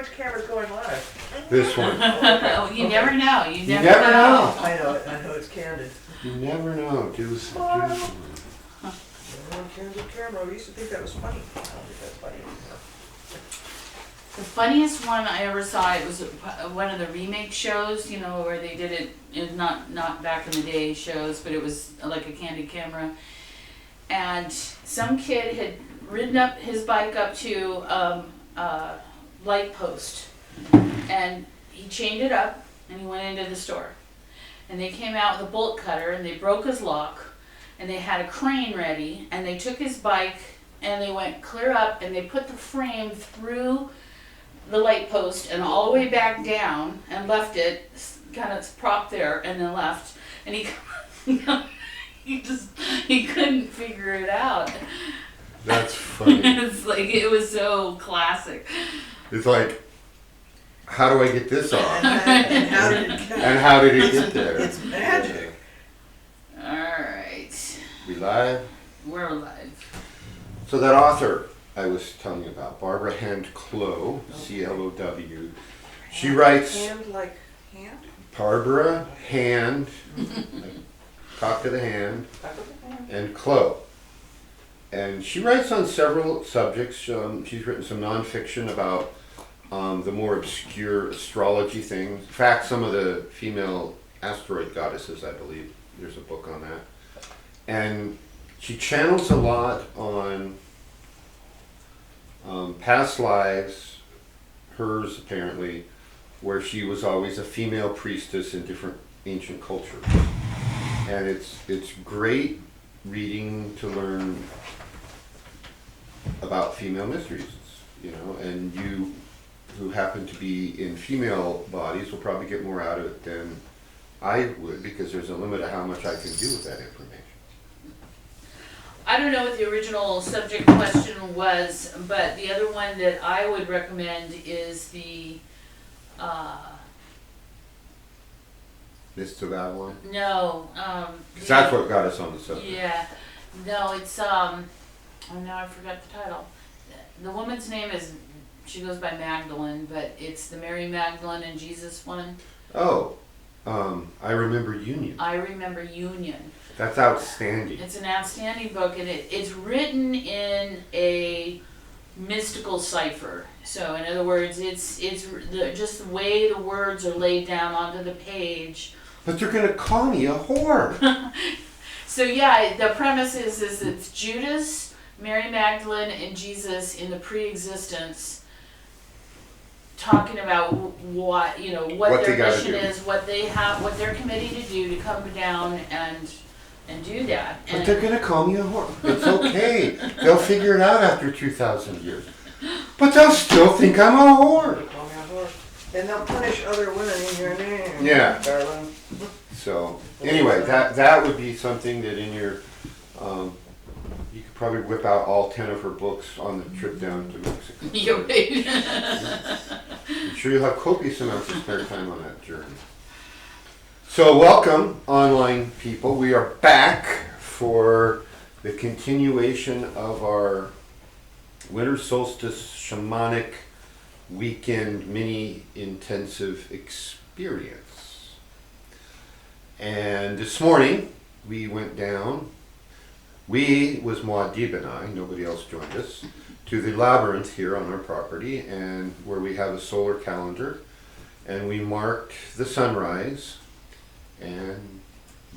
which camera's going live? This one. Oh, you never know. You You never, never know. I know it. I know it's candid. You never know. Do some. Everyone candid camera. We used to think that was funny. I don't think that's funny anymore. The funniest one I ever saw, it was one of the remake shows, you know, where they did it, not back in the day shows, but it was like a candid camera. And some kid had ridden up his bike up to a light post, and he chained it up and he went into the store. And they came out with a bolt cutter and they broke his lock, and they had a crane ready, and they took his bike and they went clear up and they put the frame through the light post and all the way back down and left it kind of propped there and then left. And he he couldn't figure it out. That's funny. It's like, it was so classic. It's like, how do I get this off? And how did it get? And how did it get there? It's magic. All right, We live? we're live. So that author I was telling you about, Barbara Hand Clow, C-L-O-W, she writes, Hand like hand? Barbara Hand, like, talk to the hand, Back with the hand. and Clow. And she writes on several subjects. She's written some nonfiction about the more obscure astrology things. In fact, some of the female asteroid goddesses, I believe, there's a book on that. And she channels a lot on past lives, hers apparently, where she was always a female priestess in different ancient cultures. And it's great reading to learn about female mysteries, you know, and you who happen to be in female bodies will probably get more out of it than I would, because there's a limit of how much I can do with that information. I don't know what the original subject question was, but the other one that I would recommend is the, Mists of Avalon? no, 'Cause that's what got us on the subject. yeah, no, it's, oh, now I forgot the title. The woman's name is, she goes by Magdalene, but it's the Mary Magdalene and Jesus one. Oh, I Remember Union. I Remember Union. That's outstanding. It's an outstanding book, and it's written in a mystical cipher. So in other words, it's just the way the words are laid down onto the page. But they're gonna call me a whore. So yeah, the premise is it's Judas, Mary Magdalene, and Jesus in the pre-existence, talking about what, you know, what they their gotta mission do. is, what they have, what they're committing to do to come down and do that. But they're gonna call me a whore. It's okay. They'll figure it out after 2,000 years. But they'll still think I'm a whore. They call me a whore. And they'll punish other women in your name. Yeah. Darling. So anyway, that would be something that in your, you could probably whip out all 10 of her books on the trip down to Mexico. You're right. I'm sure you'll have copious amounts of spare time on that journey. So welcome, online people. We are back for the continuation of our Winter Solstice Shamanic Weekend Mini Intensive Experience. And this morning we went down, was Muad'Dib and I, nobody else joined us, to the labyrinth here on our property, and where we have a solar calendar, and we marked the sunrise, and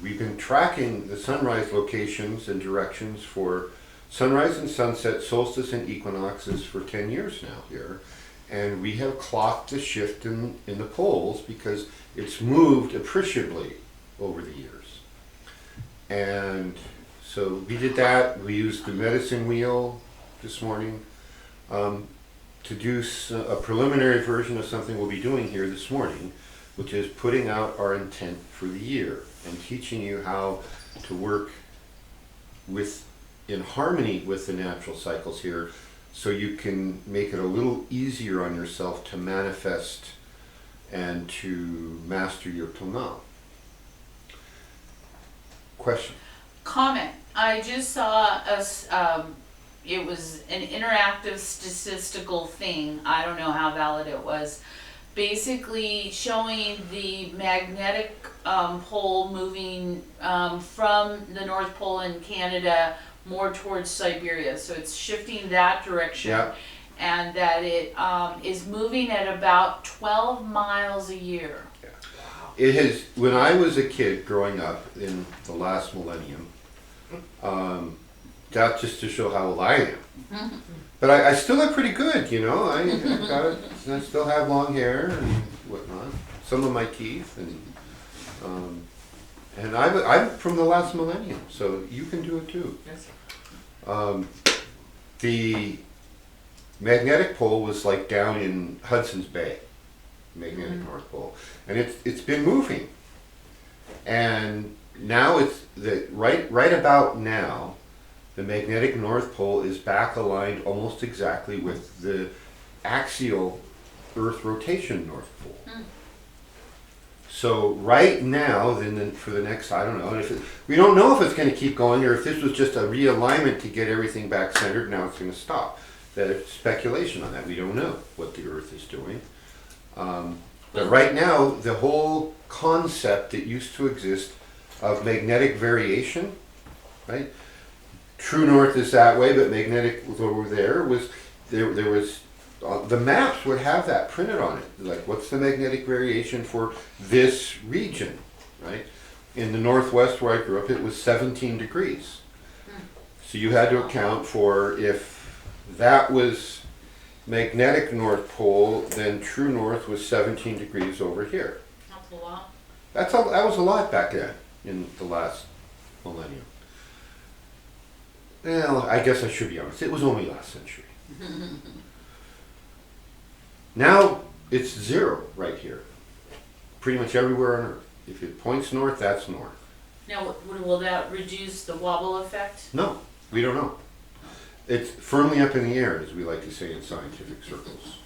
we've been tracking the sunrise locations and directions for sunrise and sunset, solstice and equinoxes for 10 years now here, and we have clocked the shift in the poles because it's moved appreciably over the years. And so we did that. We used the medicine wheel this morning to do a preliminary version of something we'll be doing here this morning, which is putting out our intent for the year and teaching you how to work in harmony with the natural cycles here, so you can make it a little easier on yourself to manifest and to master your tonal. Question? Comment. I just saw it was an interactive statistical thing. I don't know how valid it was. Basically showing the magnetic pole moving from the North Pole in Canada more towards Siberia. So it's shifting that direction. Yeah. And that it is moving at about 12 miles a year. It has, when I was a kid growing up in the last millennium, that just to show how old I am. But I still look pretty good, you know. I still have long hair and whatnot. Some of my teeth, and I'm from the last millennium, so you can do it too. The magnetic pole was like down in Hudson's Bay, magnetic North Pole, and it's been moving, and now it's right about now. The magnetic North Pole is back aligned almost exactly with the axial Earth rotation North Pole. So right now, then for the next, I don't know, we don't know if it's going to keep going or if this was just a realignment to get everything back centered. Now it's going to stop. There's speculation on that. We don't know what the Earth is doing. But right now, the whole concept that used to exist of magnetic variation, right? True north is that way, but magnetic was over there. There was the maps would have that printed on it. Like, what's the magnetic variation for this region, right? In the northwest where I grew up, it was 17 degrees. So you had to account for if that was magnetic North Pole, then true north was 17 degrees over here. That's a lot. That was a lot back then in the last millennium. Well, I guess I should be honest. It was only last century. Now it's zero right here. Pretty much everywhere on Earth. If it points north, that's north. Now, will that reduce the wobble effect? No, we don't know. It's firmly up in the air, as we like to say in scientific circles.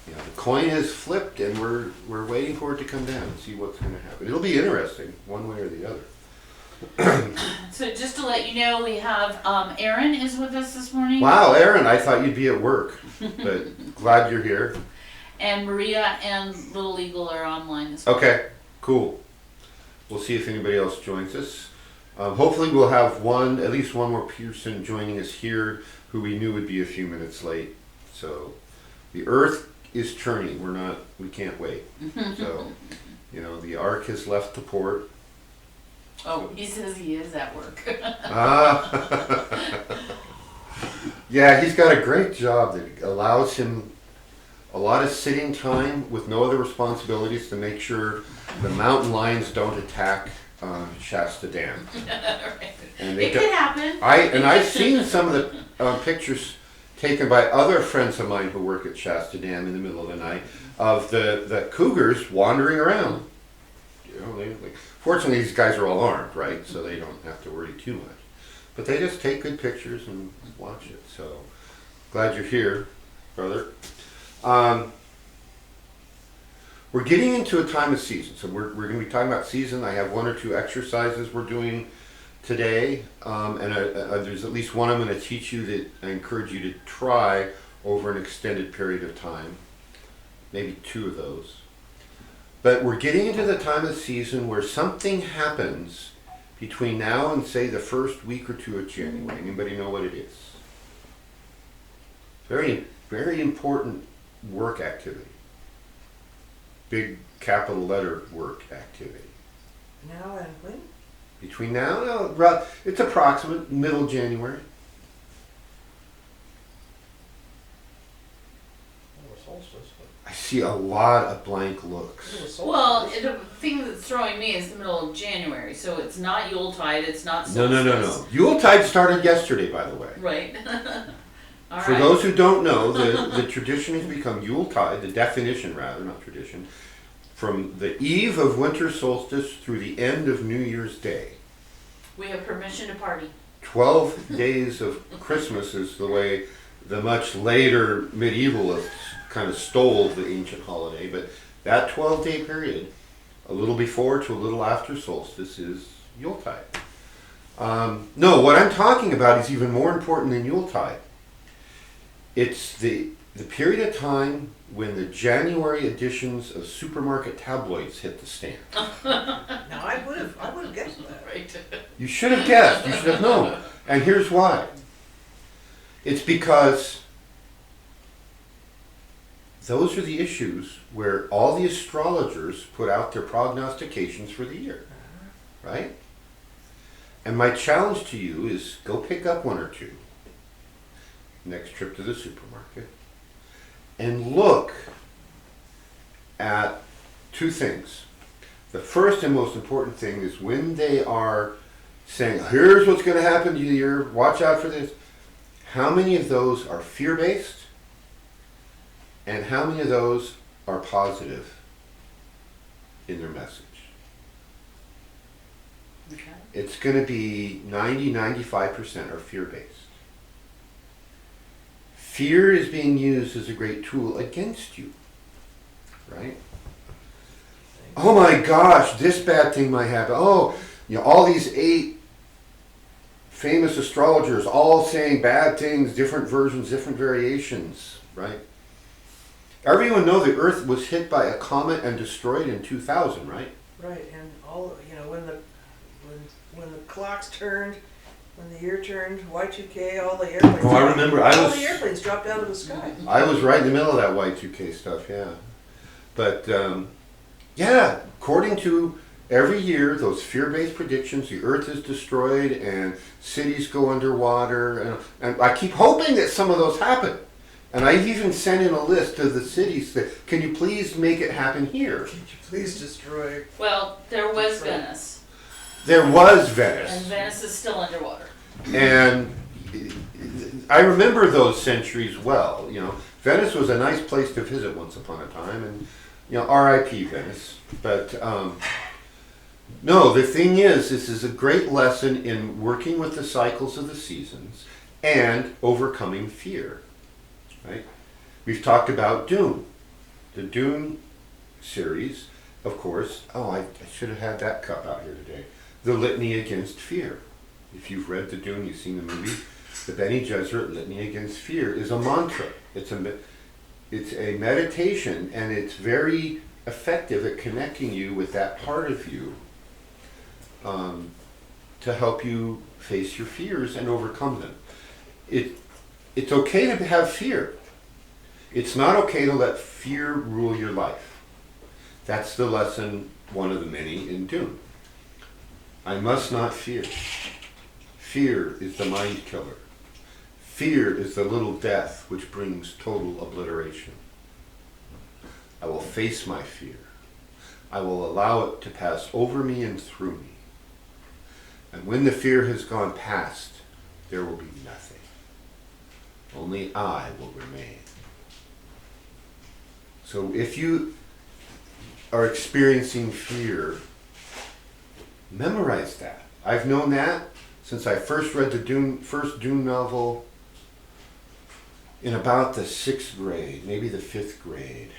You know, the coin has flipped, and we're waiting for it to come down and see what's going to happen. It'll be interesting, one way or the other. So just to let you know, we have Aaron is with us this morning. Wow, Aaron, I thought you'd be at work, but glad you're here. And Maria and Little Eagle are online this morning. Okay, cool. We'll see if anybody else joins us. Hopefully we'll have at least one more person joining us here who we knew would be a few minutes late. So the Earth is turning. We can't wait. So, you know, the Ark has left the port. Oh, he says he is at work. Yeah, he's got a great job that allows him a lot of sitting time with no other responsibilities to make sure the mountain lions don't attack Shasta Dam. Right. And It could happen. I've seen some of the pictures taken by other friends of mine who work at Shasta Dam in the middle of the night of the cougars wandering around. You know, fortunately these guys are all armed, right? So they don't have to worry too much. But they just take good pictures and watch it. So glad you're here, brother. We're getting into a time of season. So we're going to be talking about season. I have one or two exercises we're doing today. And there's at least one I'm going to teach you that I encourage you to try over an extended period of time. Maybe two of those. But we're getting into the time of season where something happens between now and, say, the first week or two of January. Anybody know what it is? Very, very important work activity. Big capital letter work activity. Now and when? Between now and, it's approximate middle January. Solstice. I see a lot of blank looks. Well, the thing that's throwing me is the middle of January, so it's not Yuletide, it's not No. solstice. Yuletide started yesterday, by the way. Right. All For right. those who don't know, the tradition has become Yuletide, the definition rather, not tradition, from the eve of winter solstice through the end of New Year's Day. We have permission to party. 12 days of Christmas is the way the much later medievalists kind of stole the ancient holiday, but that 12-day period, a little before to a little after solstice, is Yuletide. No, what I'm talking about is even more important than Yuletide. It's the period of time when the January editions of supermarket tabloids hit the stand. Now I would have guessed that. Right. You should have guessed. You should have known. And here's why. It's because those are the issues where all the astrologers put out their prognostications for the year. Right? And my challenge to you is go pick up one or two next trip to the supermarket and look at two things. The first and most important thing is when they are saying, here's what's going to happen to you, watch out for this. How many of those are fear-based? And how many of those are positive in their message? Okay. It's going to be 90-95% are fear-based. Fear is being used as a great tool against you, right? Oh my gosh, this bad thing might happen. Oh, all these 8 famous astrologers all saying bad things, different versions, different variations, right? Everyone knows the Earth was hit by a comet and destroyed in 2000, right? Right, and all when the clocks turned, when the year turned, Y2K, all the airplanes. Oh, I remember. All the airplanes dropped out of the sky. I was right in the middle of that Y2K stuff, yeah. But yeah, according to every year, those fear-based predictions, the Earth is destroyed and cities go underwater, and I keep hoping that some of those happen. And I even sent in a list of the cities that, can you please make it happen here? Can you please destroy? Well, there was Venice. There was Venice. And Venice is still underwater. And I remember those centuries well. Venice was a nice place to visit once upon a time, and R.I.P. Venice. But no, the thing is, this is a great lesson in working with the cycles of the seasons and overcoming fear. Right? We've talked about Dune, the Dune series, of course. Oh, I should have had that cup out here today. The Litany Against Fear. If you've read the Dune, you've seen the movie. The Bene Gesserit Litany Against Fear is a mantra. It's a meditation, and it's very effective at connecting you with that part of you to help you face your fears and overcome them. It's okay to have fear. It's not okay to let fear rule your life. That's the lesson, one of the many in Dune. I must not fear. Fear is the mind killer. Fear is the little death which brings total obliteration. I will face my fear. I will allow it to pass over me and through me. And when the fear has gone past, there will be nothing. Only I will remain. So if you are experiencing fear, memorize that. I've known that since I first read the first Dune novel in about the 6th grade, maybe the 5th grade.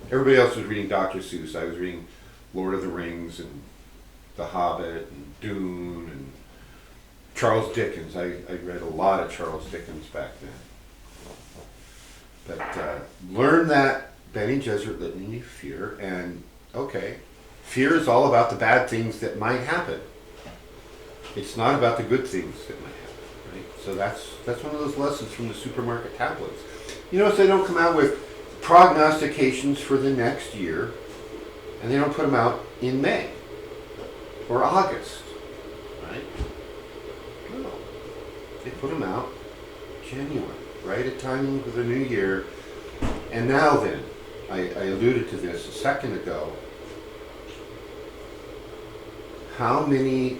Everybody else was reading Dr. Seuss. I was reading Lord of the Rings and The Hobbit and Dune and Charles Dickens. I read a lot of Charles Dickens back then. But learn that Bene Gesserit Litany of Fear, and okay, fear is all about the bad things that might happen. It's not about the good things that might happen, right? So that's one of those lessons from the supermarket tablets. You notice they don't come out with prognostications for the next year, and they don't put them out in May or August, right? No, they put them out January, right at time of the new year. And now then, I alluded to this a second ago, how many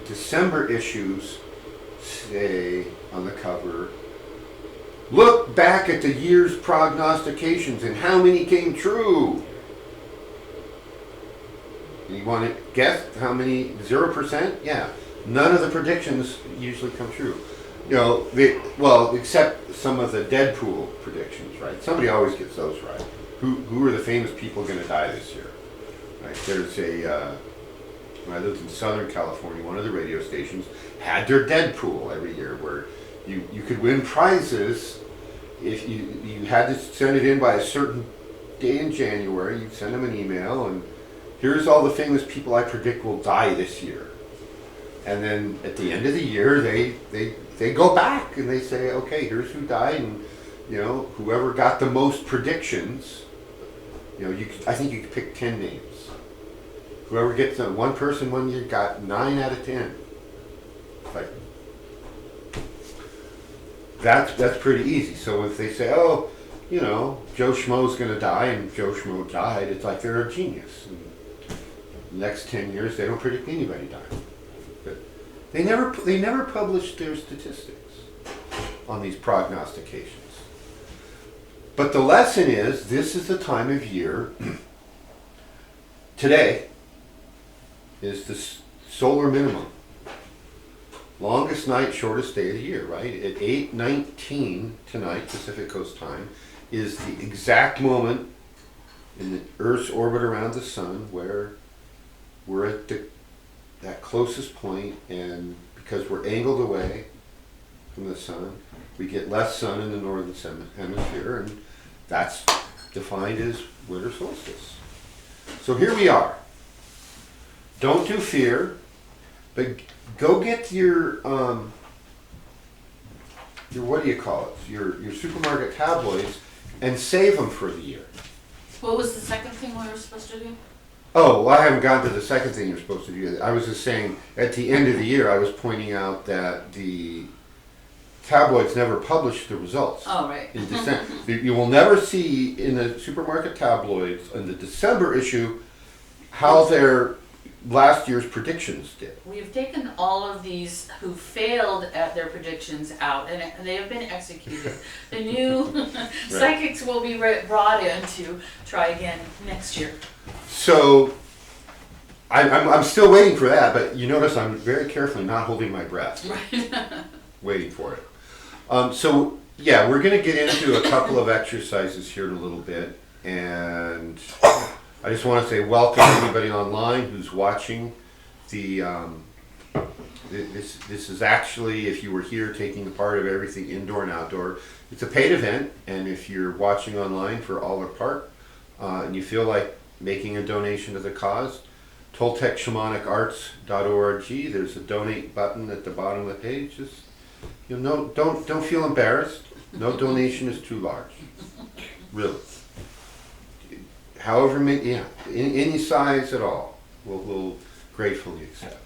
December issues say on the cover, look back at the year's prognostications and how many came true? And you want to guess how many? 0%? Yeah. None of the predictions usually come true. Except some of the Deadpool predictions, right? Somebody always gets those right. Who are the famous people going to die this year? Right? There's when I lived in Southern California, one of the radio stations had their dead pool every year where you could win prizes if you had to send it in by a certain day in January. You'd send them an email and here's all the famous people I predict will die this year. And then at the end of the year, they go back and they say, okay, here's who died, and whoever got the most predictions, I think you could pick 10 names. Whoever gets one person one year got 9 out of 10. Like that's pretty easy. So if they say, oh, Joe Schmo's going to die, and Joe Schmo died, it's like they're a genius. And the next 10 years, they don't predict anybody dying. But they never published their statistics on these prognostications. But the lesson is, this is the time of year. Today is the solar minimum. Longest night, shortest day of the year, right? At 8:19 tonight, Pacific Coast time, is the exact moment in the Earth's orbit around the sun where we're at that closest point, and because we're angled away from the sun, we get less sun in the northern hemisphere, and that's defined as winter solstice. So here we are. Don't do fear, but go get your what do you call it? Your supermarket tabloids and save them for the year. What was the second thing we were supposed to do? Oh, well, I haven't gotten to the second thing you're supposed to do. I was just saying, at the end of the year, I was pointing out that the tabloids never publish the results. Oh, right. In December. You will never see in the supermarket tabloids, in the December issue, how their last year's predictions did. We've taken all of these who failed at their predictions out, and they have been executed. The new psychics will be brought in to try again next year. So, I'm still waiting for that, but you notice I'm very carefully not holding my breath. Right. Waiting for it. So, yeah, we're going to get into a couple of exercises here in a little bit, and I just want to say welcome to anybody online who's watching. This is actually, if you were here taking part of everything indoor and outdoor, it's a paid event, and if you're watching online for all or part, and you feel like making a donation to the cause, Toltec Shamanic Arts.org, there's a donate button at the bottom of the page. Just, don't feel embarrassed. No donation is too large. Really. However many, any size at all, we'll gratefully accept.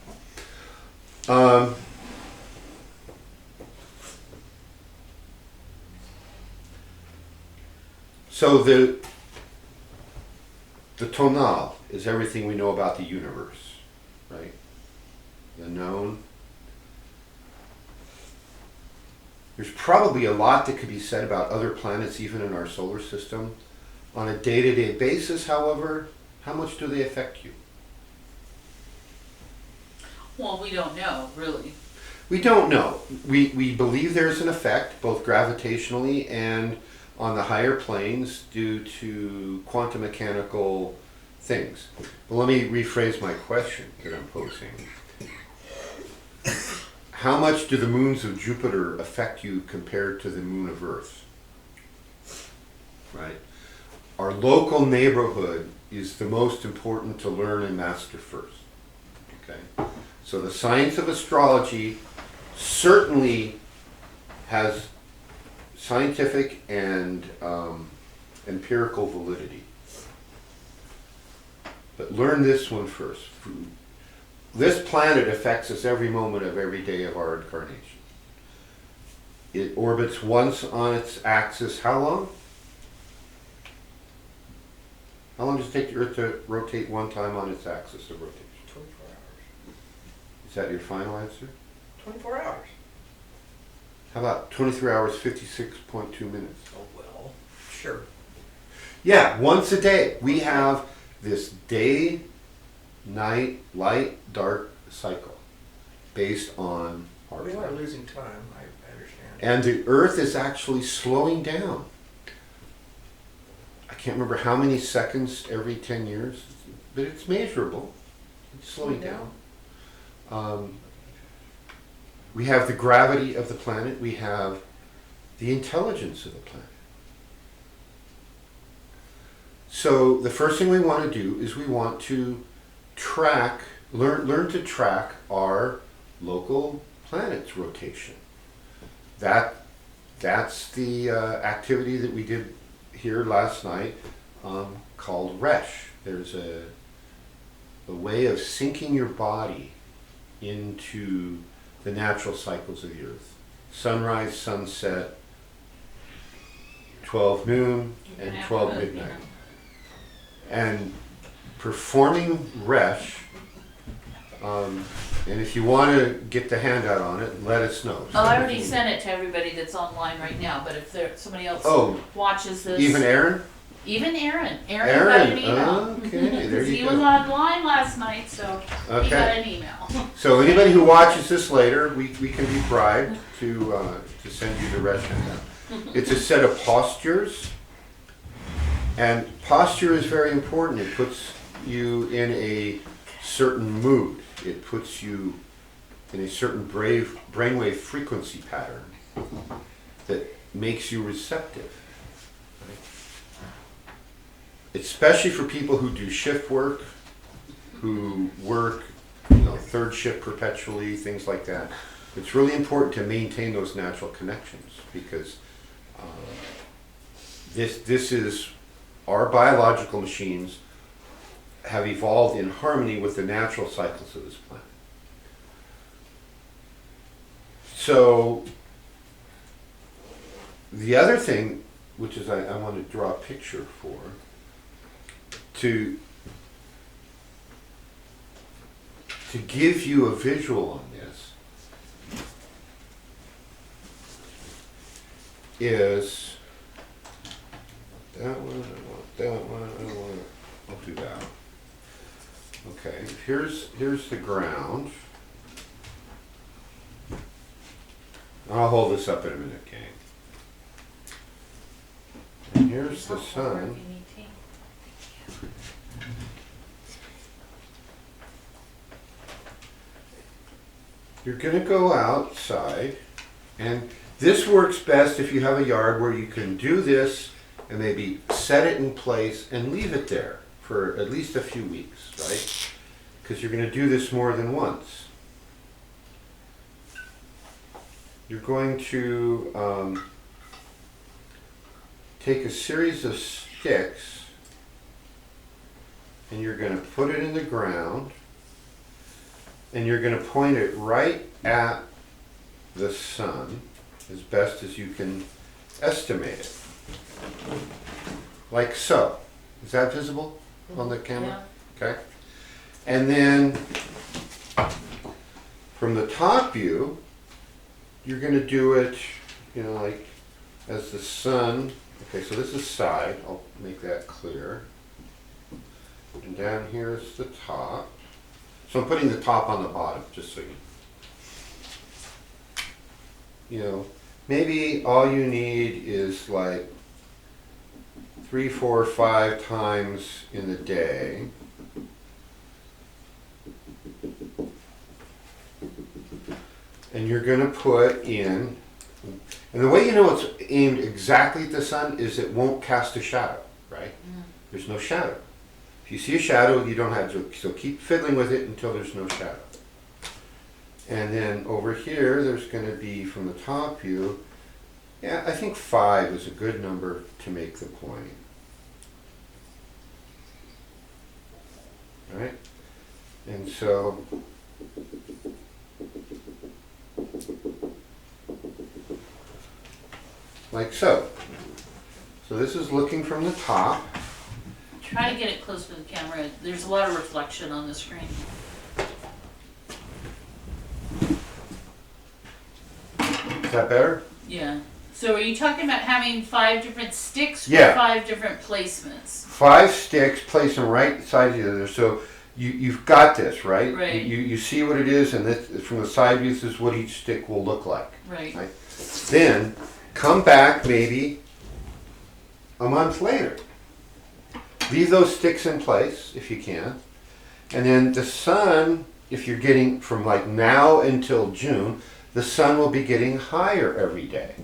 So the tonal is everything we know about the universe, right? The known. There's probably a lot that could be said about other planets, even in our solar system. On a day-to-day basis, however, how much do they affect you? Well, we don't know, really. We don't know. We believe there's an effect, both gravitationally and on the higher planes due to quantum mechanical things. But let me rephrase my question that I'm posing. How much do the moons of Jupiter affect you compared to the moon of Earth? Right? Our local neighborhood is the most important to learn and master first. Okay? So the science of astrology certainly has scientific and empirical validity. But learn this one first. This planet affects us every moment of every day of our incarnation. It orbits once on its axis. How long? How long does it take the Earth to rotate one time on its axis of rotation? 24 hours. Is that your final answer? 24 hours. How about 23 hours, 56.2 minutes? Oh, well, sure. Yeah, once a day. We have this day, night, light, dark cycle based on our We are planet. losing time, I understand. And the Earth is actually slowing down. I can't remember how many seconds every 10 years, but it's measurable. It's slowing down. We have the gravity of the planet. We have the intelligence of the planet. So the first thing we want to do is we want to learn to track our local planet's rotation. That's the activity that we did here last night, called Resh. There's a way of syncing your body into the natural cycles of the earth. Sunrise, sunset, 12 noon, and 12 midnight. And performing Resh, and if you want to get the handout on it, let us know. Oh, I already sent it to everybody that's online right now, but if somebody else watches this. Even Aaron? Even Aaron. Aaron got an email. Okay, there you He go. was online last night, so he got an email. So anybody who watches this later, we can be bribed to send you the Resh handout. It's a set of postures, and posture is very important. It puts you in a certain mood. It puts you in a certain brainwave frequency pattern that makes you receptive. Right? Especially for people who do shift work, who work, third shift perpetually, things like that. It's really important to maintain those natural connections, because this is our biological machines have evolved in harmony with the natural cycles of this planet. So the other thing, which is I want to draw a picture for, to give you a visual on this, is that one, I want that one, I want, I'll do that. Okay, here's the ground. I'll hold this up in a minute, gang. And here's the sun. You're going to go outside, and this works best if you have a yard where you can do this and maybe set it in place and leave it there for at least a few weeks, right? Because you're going to do this more than once. You're going to take a series of sticks, and you're going to put it in the ground, and you're going to point it right at the sun as best as you can estimate it. Like so. Is that visible on the camera? Yeah. Okay. And then from the top view, you're going to do it, like as the sun. Okay, so this is side. I'll make that clear. And down here is the top. So I'm putting the top on the bottom, just so maybe all you need is like 3, 4, 5 times in the day. And you're going to put in, and the way you know it's aimed exactly at the sun is it won't cast a shadow, right? There's no shadow. If you see a shadow, you don't have to, so keep fiddling with it until there's no shadow. And then over here, there's going to be, from the top view, I think 5 is a good number to make the point. All right? And so, like so. So this is looking from the top. Try to get it close to the camera. There's a lot of reflection on the screen. Is that better? Yeah. So are you talking about having 5 different sticks or Yeah. 5 different placements? 5 sticks, place them right side of the other. So you've got this, right? Right. You see what it is, and this, from the side view, this is what each stick will look like. Right. Right? Then come back maybe a month later. Leave those sticks in place if you can, And then the sun, if you're getting from like now until June, the sun will be getting higher every day.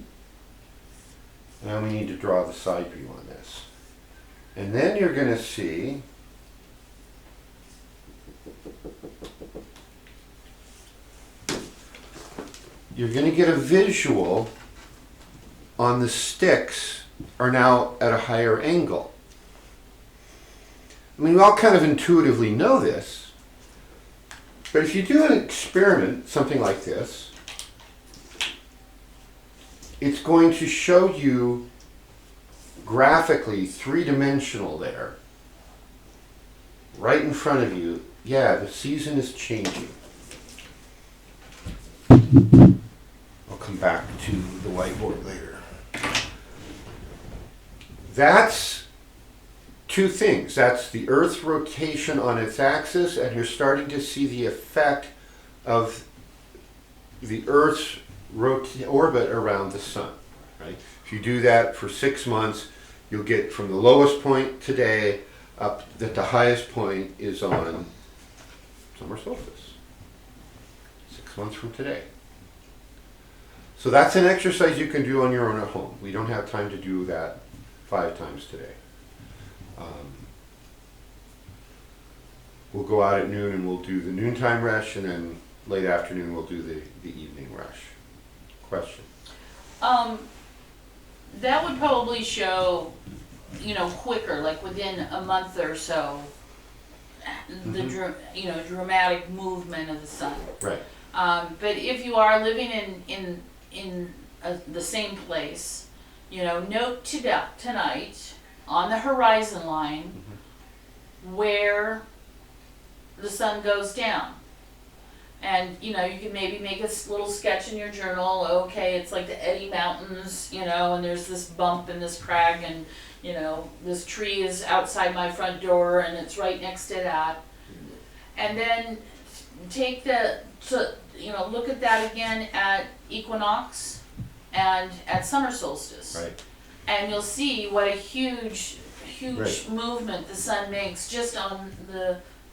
Now we need to draw the side view on this. And then you're going to see you're going to get a visual on the sticks are now at a higher angle. I mean, we all kind of intuitively know this, but if you do an experiment, something like this, it's going to show you graphically, three-dimensional there, right in front of you. Yeah, the season is changing. I'll come back to the whiteboard later. That's two things. That's the Earth's rotation on its axis, and you're starting to see the effect of the Earth's orbit around the sun. Right? If you do that for 6 months, you'll get from the lowest point today up that the highest point is on summer solstice. 6 months from today. So that's an exercise you can do on your own at home. We don't have time to do that 5 times today. We'll go out at noon and we'll do the noontime rush, and then late afternoon we'll do the evening rush. Question? That would probably show, quicker, like within a month or so, the dramatic movement of the sun. Right. But if you are living in the same place, note tonight on the horizon line where the sun goes down. And, you can maybe make a little sketch in your journal. Okay, it's like the Eddy Mountains, and there's this bump and this crag, and, this tree is outside my front door and it's right next to that. And then look at that again at equinox and at summer solstice. Right. And you'll see what a huge Right. movement the sun makes just on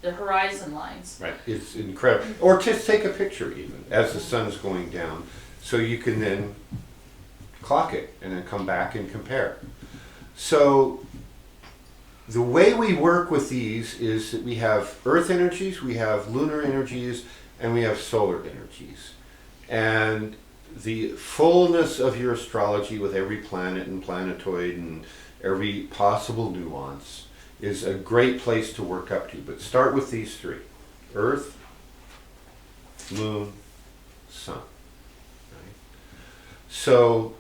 the horizon lines. Right. It's incredible. Or just take a picture even as the sun's going down, so you can then clock it and then come back and compare. So the way we work with these is that we have Earth energies, we have lunar energies, and we have solar energies. And the fullness of your astrology with every planet and planetoid and every possible nuance is a great place to work up to. But start with these 3. Earth, Moon, Sun. Right? So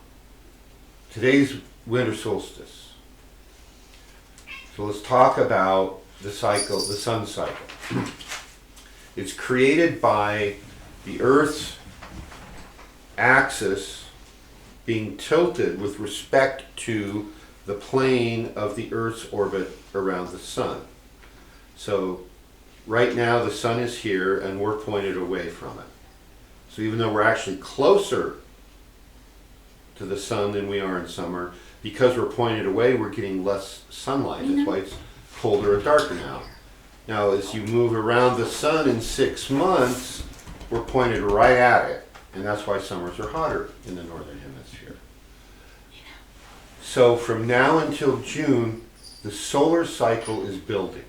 today's winter solstice. So let's talk about the cycle, the sun cycle. It's created by the Earth's axis being tilted with respect to the plane of the Earth's orbit around the sun. So right now the sun is here and we're pointed away from it. So even though we're actually closer to the sun than we are in summer, because we're pointed away, we're getting less sunlight. That's why it's colder and darker now. Now, as you move around the sun in 6 months, we're pointed right at it. And that's why summers are hotter in the northern hemisphere. So from now until June, the solar cycle is building.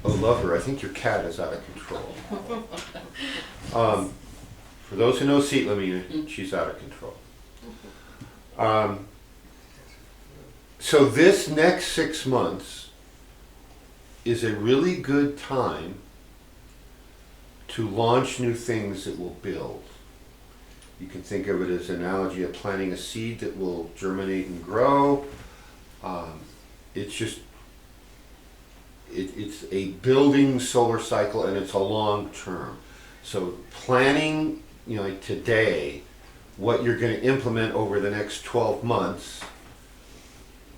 Oh, lover, I think your cat is out of control. For those who know Seatlamina, she's out of control. So this next 6 months is a really good time to launch new things that will build. You can think of it as an analogy of planting a seed that will germinate and grow. It's a building solar cycle, and it's a long term. So planning, like today, what you're going to implement over the next 12 months,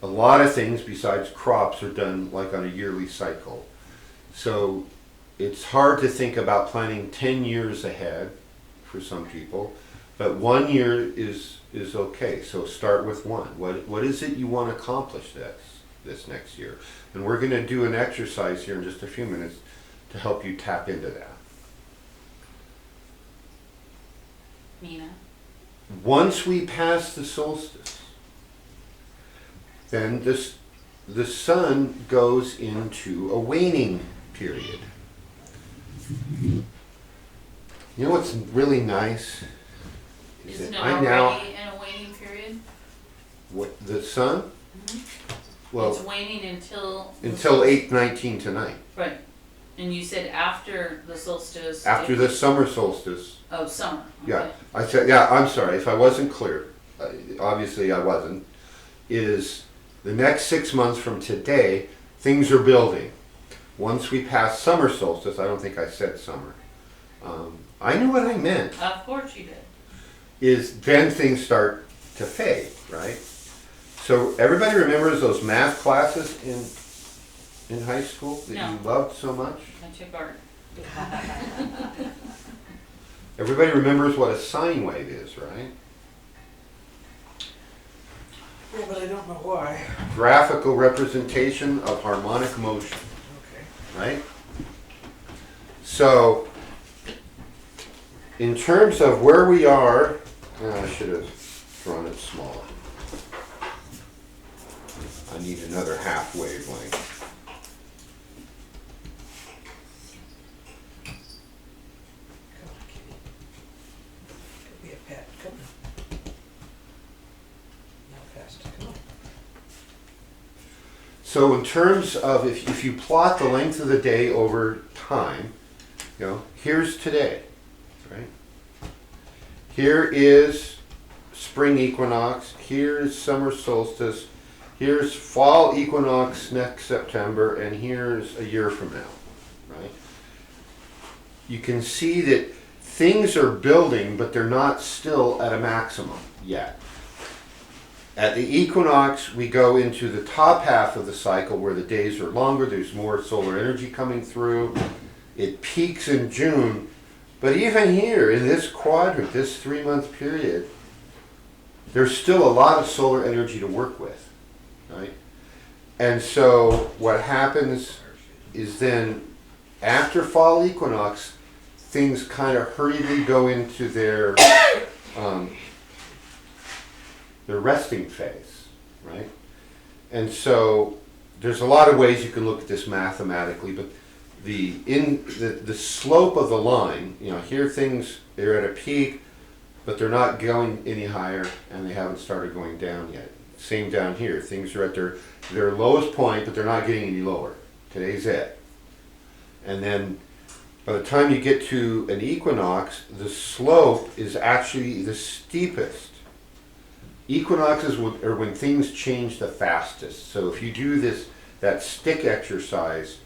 a lot of things besides crops are done like on a yearly cycle. So it's hard to think about planning 10 years ahead for some people, but 1 year is okay. So start with one. What is it you want to accomplish this next year. And we're going to do an exercise here in just a few minutes to help you tap into that. Mina? Once we pass the solstice, then the sun goes into a waning period. You know what's really nice? Isn't it I already in a waning period? What, the sun? Mm-hmm. Well, it's waning until 8:19 tonight. Right. And you said after the solstice. After the summer solstice. Oh, summer. Okay. Yeah, I said. Yeah, I'm sorry if I wasn't clear. Obviously, I wasn't. Is the next 6 months from today, things are building. Once we pass summer solstice, I don't think I said summer. I knew what I meant. Of course you did. Is then things start to fade, right? So everybody remembers those math classes in high school that No. you loved so much? I took art. Everybody remembers what a sine wave is, right? Yeah, but I don't know why. Graphical representation of harmonic motion, Okay. right? So, in terms of where we are, I should have drawn it smaller. I need another half wavelength. Come on, kitty. Could be a pet. Come on. Now fast. Come on. So in terms of, if you plot the length of the day over time, you know, here's today, right? Here is spring equinox, here's summer solstice, here's fall equinox next September, and here's a year from now, right? You can see that things are building, but they're not still at a maximum yet. At the equinox, we go into the top half of the cycle where the days are longer, there's more solar energy coming through. It peaks in June, but even here in this quadrant, this 3-month period, there's still a lot of solar energy to work with, right? And so what happens is then after fall equinox, things kind of hurriedly go into their resting phase, right? And so there's a lot of ways you can look at this mathematically, but the slope of the line, you know, here things, they're at a peak, but they're not going any higher, and they haven't started going down yet. Same down here, things are at their lowest point, but they're not getting any lower. Today's it. And then by the time you get to an equinox, the slope is actually the steepest. Equinoxes are when things change the fastest. So if you do that stick exercise,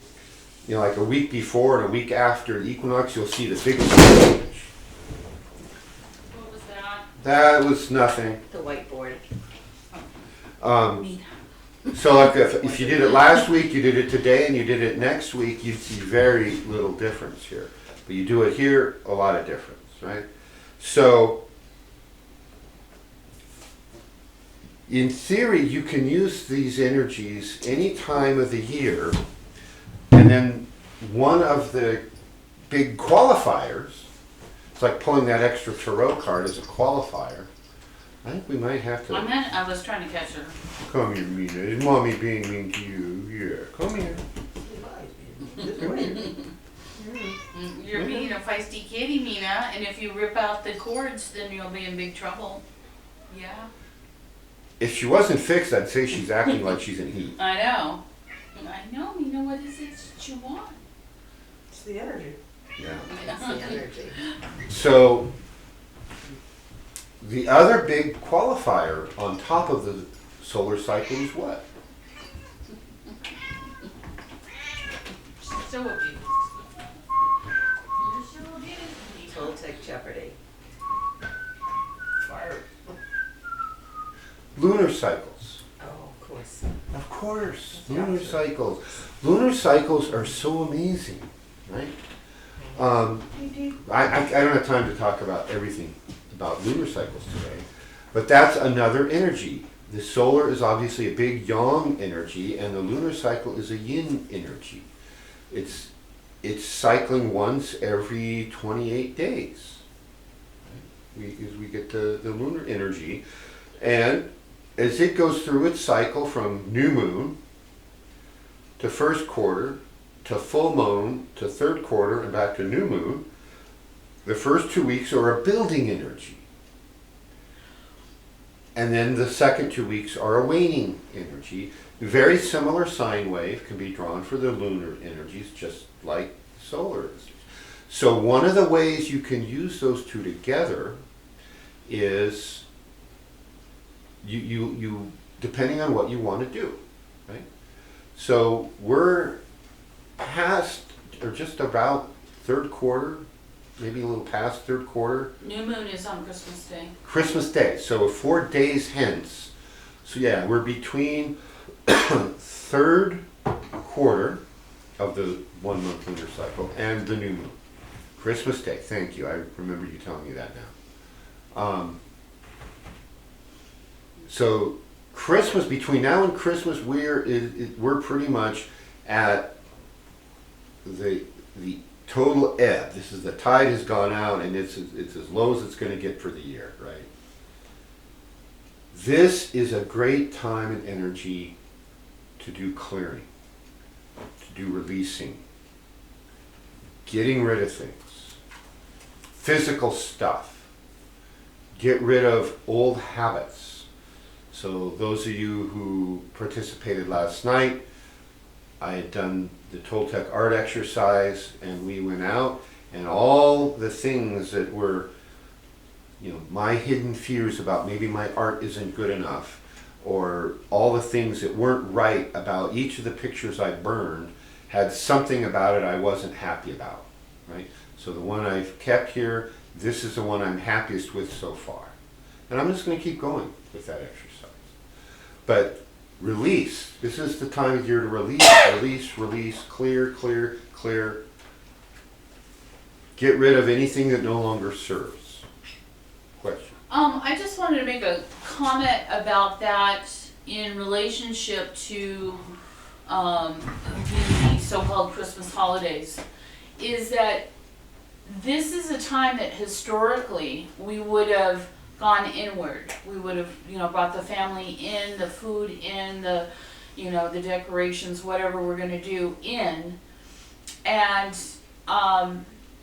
you know, like a week before and a week after the equinox, you'll see the biggest change. What was that? That was nothing. The whiteboard. So like if you did it last week, you did it today, and you did it next week, you'd see very little difference here. But you do it here, a lot of difference, right? So in theory, you can use these energies any time of the year, and then one of the big qualifiers, it's like pulling that extra tarot card as a qualifier. I think we might have to. I was trying to catch her. Come here, Mina. Is mommy being mean to you? Yeah, come here. You're being a feisty kitty, Mina, and if you rip out the cords, then you'll be in big trouble. Yeah. If she wasn't fixed, I'd say she's acting like she's in heat. I know. Mina, what is it that you want? It's the energy. Yeah. That's the energy. So, the other big qualifier on top of the solar cycle is what? So abused. You're so abused. Toltec Jeopardy. Fire. Lunar cycles. Oh, of course. Of course, lunar cycles. Lunar cycles are so amazing, right? I don't have time to talk about everything about lunar cycles today, but that's another energy the solar is obviously a big yang energy, and the lunar cycle is a yin energy. It's cycling once every 28 days. We get the lunar energy, and as it goes through its cycle from new moon to first quarter to full moon to third quarter and back to new moon, the first 2 weeks are a building energy. And then the second 2 weeks are a waning energy. Very similar sine wave can be drawn for the lunar energies, just like solar is. So one of the ways you can use those two together is you depending on what you want to do, right? So we're past or just about third quarter, maybe a little past third quarter. New moon is on Christmas Day. Christmas Day, so 4 days hence. So yeah, we're between third quarter of the 1 month lunar cycle and the new moon. Christmas Day, thank you. I remember you telling me that now. So Christmas, between now and Christmas, we're pretty much at the total ebb. This is the tide has gone out, and it's as low as it's going to get for the year, right? This is a great time and energy to do clearing, to do releasing, getting rid of things, physical stuff, get rid of old habits. So those of you who participated last night, I had done the Toltec art exercise, and we went out, and all the things that were, my hidden fears about maybe my art isn't good enough, or all the things that weren't right about each of the pictures I burned had something about it I wasn't happy about, right? So the one I've kept here, this is the one I'm happiest with so far. And I'm just going to keep going with that exercise. But release. This is the time of year to release, clear. Get rid of anything that no longer serves. Question. I just wanted to make a comment about that in relationship to the so-called Christmas holidays. Is that this is a time that historically we would have gone inward. We would have, brought the family in, the food in, the decorations, whatever we're going to do in. And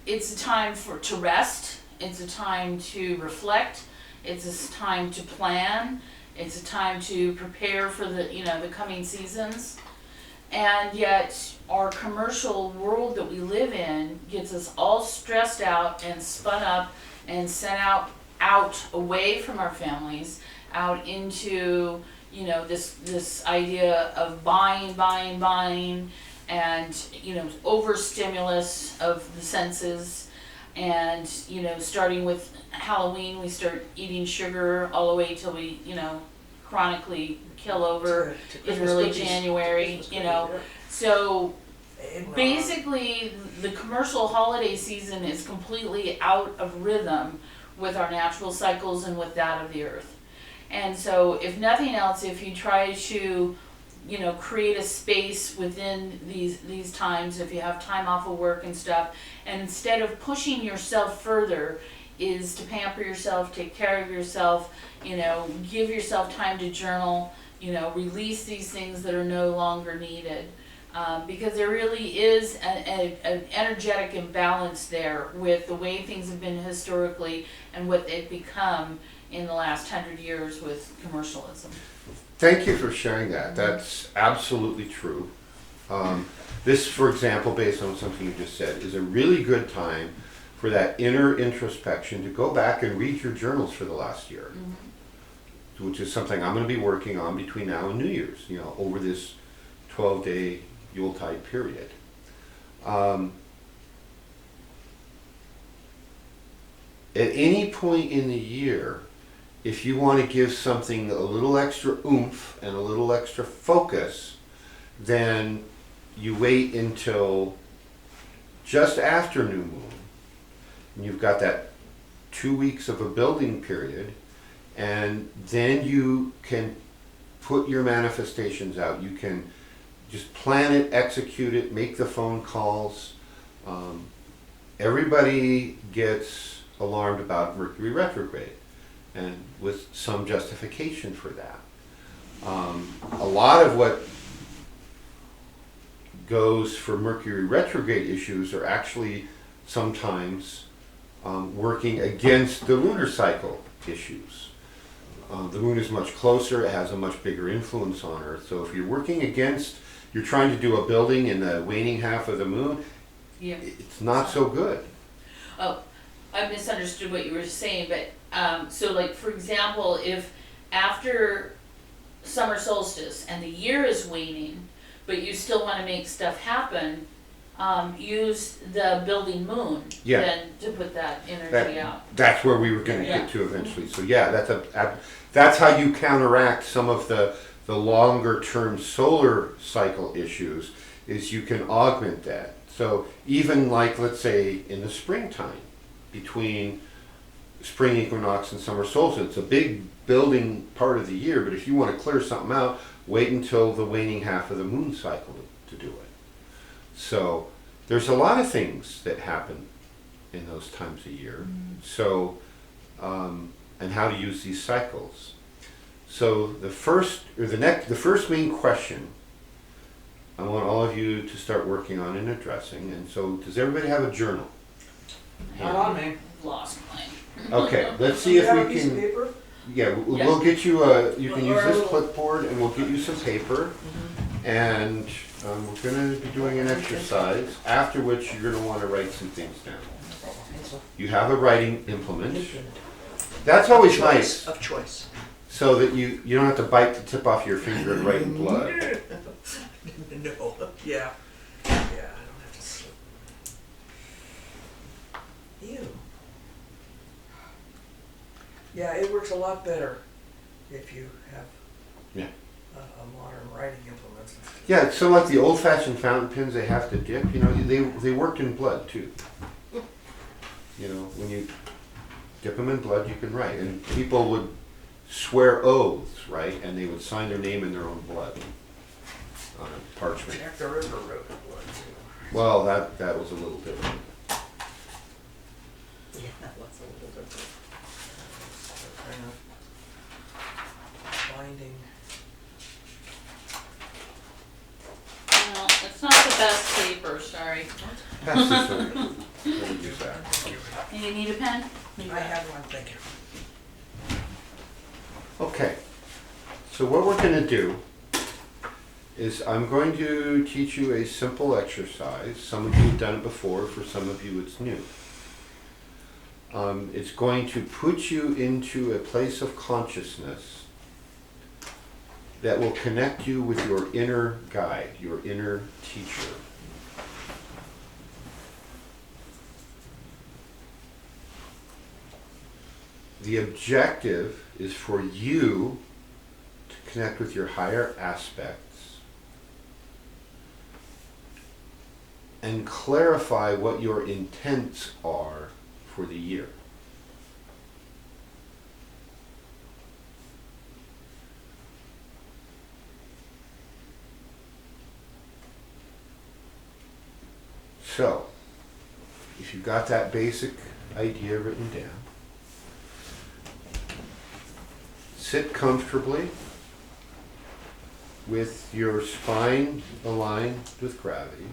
it's a time to rest. It's a time to reflect. It's a time to plan. It's a time to prepare for the coming seasons. And yet our commercial world that we live in gets us all stressed out and spun up and sent out away from our families, out into this idea of buying, and overstimulus of the senses, and starting with Halloween we start eating sugar all the way till we chronically kill over in early January. So basically the commercial holiday season is completely out of rhythm with our natural cycles and with that of the earth. And so if nothing else, if you try to create a space within these times, if you have time off of work and stuff, and instead of pushing yourself further, is to pamper yourself, take care of yourself, give yourself time to journal, release these things that are no longer needed. Because there really is an energetic imbalance there with the way things have been historically and what they've become in the last 100 years with commercialism. Thank you for sharing that. That's absolutely true. This, for example, based on something you just said, is a really good time for that inner introspection to go back and read your journals for the last year, which is something I'm going to be working on between now and New Year's, over this 12-day Yuletide period. At any point in the year, if you want to give something a little extra oomph and a little extra focus, then you wait until just after new moon. And you've got that 2 weeks of a building period, and then you can put your manifestations out. You can just plan it, execute it, make the phone calls. Everybody gets alarmed about Mercury retrograde, and with some justification for that. A lot of what goes for Mercury retrograde issues are actually sometimes working against the lunar cycle issues. The moon is much closer, it has a much bigger influence on Earth. So if you're working against, you're trying to do a building in the waning half of the moon, Yeah. it's not so good. Oh, I misunderstood what you were saying, but, so like, for example, if after summer solstice and the year is waning, but you still wanna make stuff happen, use the building moon Yeah. then to put that energy out. That's where we were going to Yeah. get to eventually. So yeah, that's how you counteract some of the longer term solar cycle issues, is you can augment that. So even like, let's say in the springtime, between spring equinox and summer solstice, it's a big building part of the year, but if you want to clear something out, wait until the waning half of the moon cycle to do it. So there's a lot of things that happen in those times of year. So, and how to use these cycles. So the first main question I want all of you to start working on and addressing. And so, does everybody have a journal? Not on me. Lost mine. Okay, let's see You if have a we piece of can. paper? Yeah, Yeah. we'll get you you can Or use a this little- clipboard, and we'll get you some paper. And we're going to be doing an exercise, after which you're going to want to write some things down. You have a writing implement. That's always nice, Of choice. so that you don't have to bite the tip off your finger and write in blood. No, yeah. Yeah, I don't have to slip. Ew. Yeah, it works a lot better if you have Yeah. a modern writing implement. Yeah, it's so like the old-fashioned fountain pens they have to dip, they worked in blood too. When you dip them in blood, you can write. And people would swear oaths, right? And they would sign their name in their own blood on a parchment. Jack the Ripper wrote in blood too. Well, that was a little different. Yeah, that was a little different. Kind of binding. No, it's not the best paper, sorry. Pass this over. Let me use that. And you need a pen? I have one, thank you. Okay, so what we're going to do is I'm going to teach you a simple exercise. Some of you have done it before, for some of you it's new. It's going to put you into a place of consciousness that will connect you with your inner guide, your inner teacher. The objective is for you to connect with your higher aspects and clarify what your intents are for the year. So, if you've got that basic idea written down, sit comfortably with your spine aligned with gravity.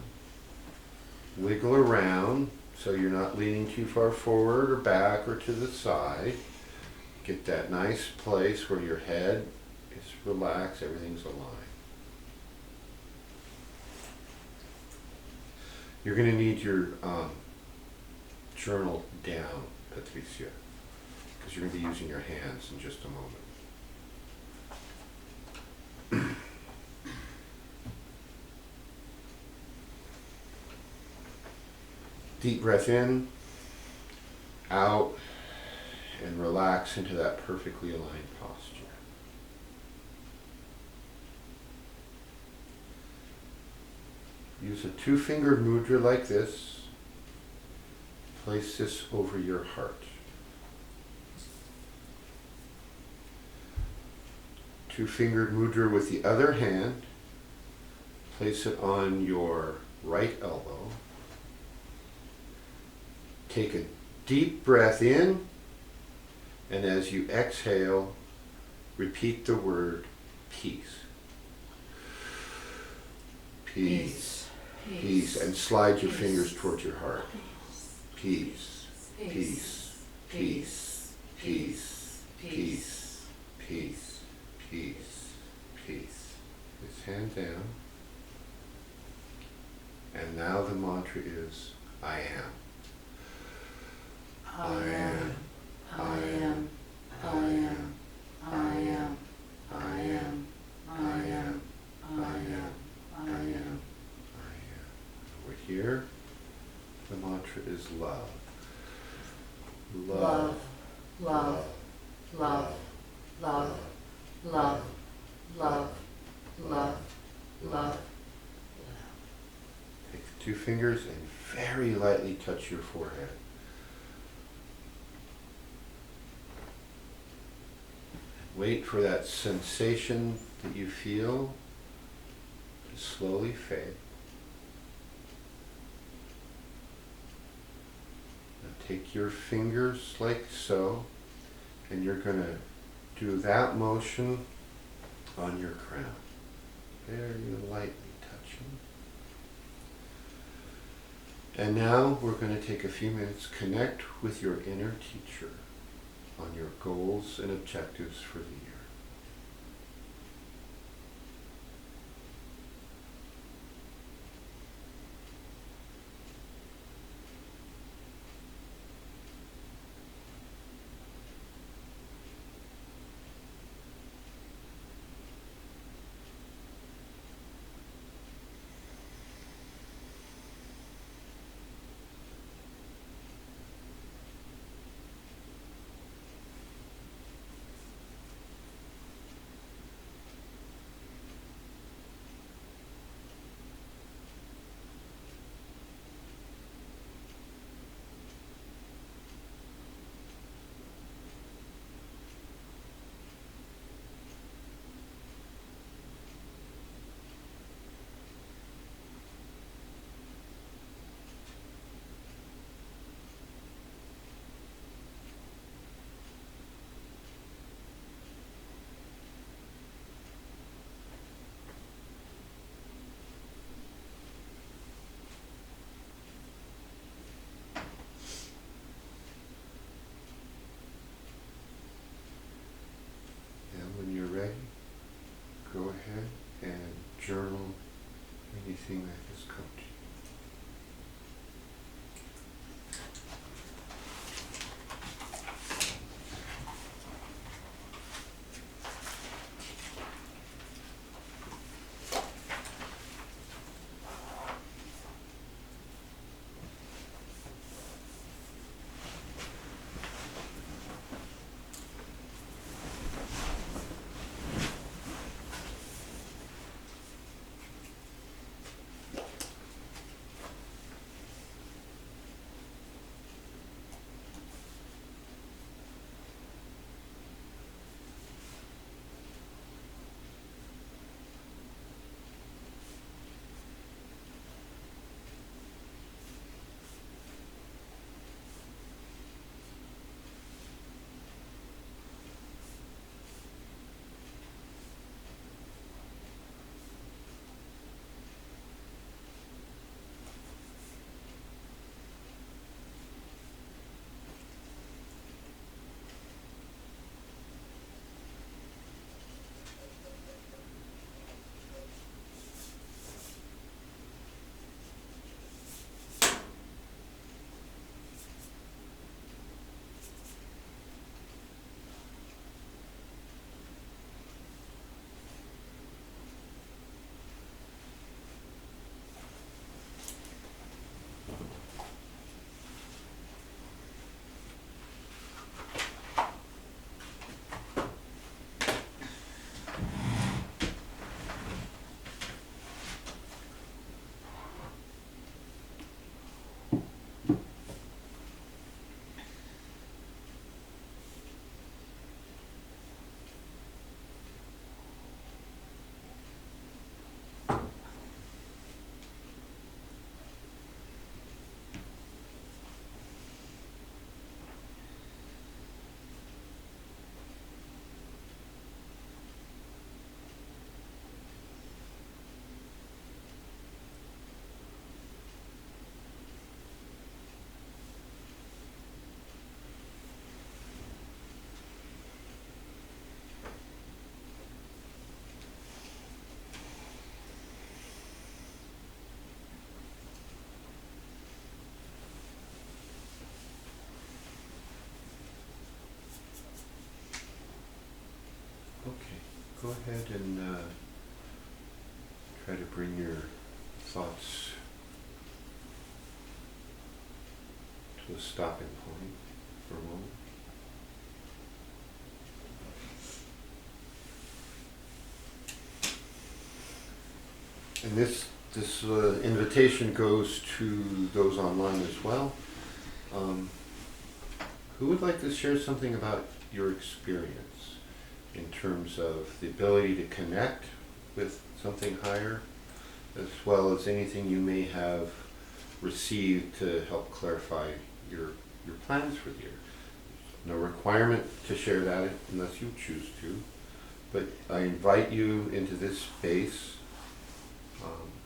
Wiggle around so you're not leaning too far forward or back or to the side. Get that nice place where your head is relaxed, everything's aligned. You're going to need your journal down, Patricia, because you're going to be using your hands in just a moment. Deep breath in, out, and relax into that perfectly aligned posture. Use a two-fingered mudra like this. Place this over your heart. 2-fingered mudra with the other hand. Place it on your right elbow. Take a deep breath in, and as you exhale, repeat the word peace. Peace. Peace. And slide your fingers towards your heart. Peace. Peace. Peace. Peace. Peace. Peace. Peace. Peace. This hand down. And now the mantra is, I am. I am. I am. I am. I am. I am. I am. I am. I am. Over here, the mantra is love. Love. Love. Love. Love. Love. Love. Love. Love. Take the 2 fingers and very lightly touch your forehead. Wait for that sensation that you feel to slowly fade. Now take your fingers like so, and you're going to do that motion on your crown. Very lightly touching. And now we're going to take a few minutes, connect with your inner teacher on your goals and objectives for the year. Go ahead and journal anything that has come to you. Okay, go ahead and try to bring your thoughts to a stopping point for a moment. And this invitation goes to those online as well. Who would like to share something about your experience in terms of the ability to connect with something higher, as well as anything you may have received to help clarify your plans for the year? No requirement to share that unless you choose to, but I invite you into this space,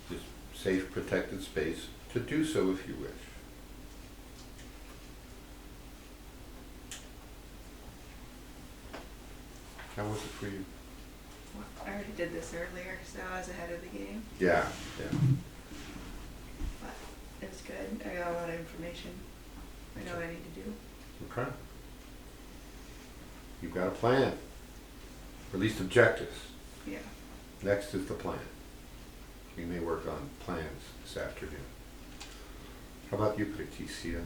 this safe, protected space, to do so if you wish. How was it for you? Well, I already did this earlier, so I was ahead of the game. Yeah. But it was good. I got a lot of information. I know what I need to do. Okay. You've got a plan, or at least objectives. Yeah. Next is the plan. We may work on plans this afternoon. How about you, Patricia?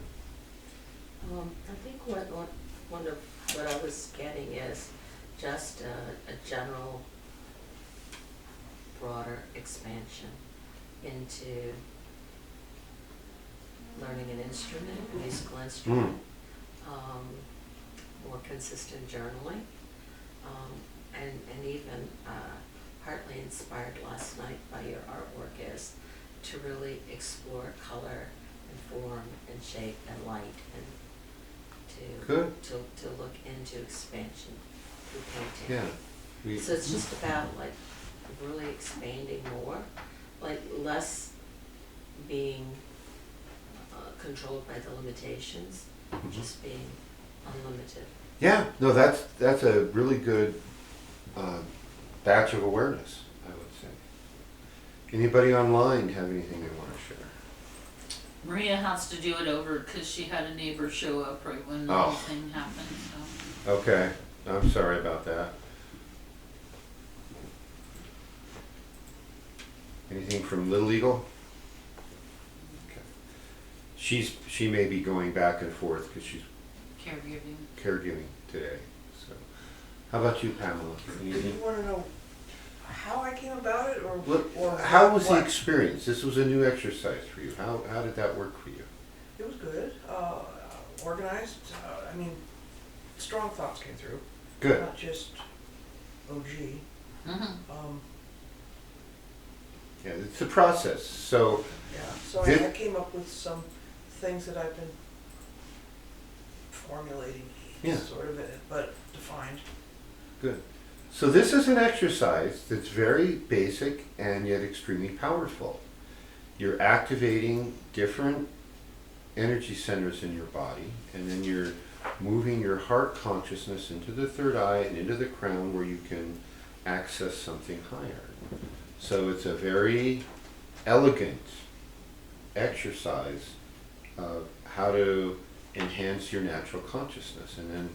I think one of what I was getting is just a general broader expansion into learning an instrument, a musical instrument, more consistent journaling, and even partly inspired last night by your artwork is to really explore color and form and shape and light, and to look into expansion through painting. Yeah. So it's just about like really expanding more, like less being controlled by the limitations, just being unlimited. Yeah, no, that's a really good batch of awareness, I would say. Anybody online have anything they want to share? Maria has to do it over because she had a neighbor show up right when the Oh. whole thing happened, so. Okay, I'm sorry about that. Anything from Little Eagle? Okay. She may be going back and forth because she's caregiving today. So, how about you, Pamela? Do you Anything? want to know how I came about it, or How was the what? experience? This was a new exercise for you. How did that work for you? It was good, organized. I mean, strong thoughts came through. Good. Not just OG. Yeah, it's a process. So, Yeah. So I came up with some things that I've been formulating, sort of, but defined. good. So this is an exercise that's very basic and yet extremely powerful. You're activating different energy centers in your body, and then you're moving your heart consciousness into the third eye and into the crown where you can access something higher. So it's a very elegant exercise of how to enhance your natural consciousness. And then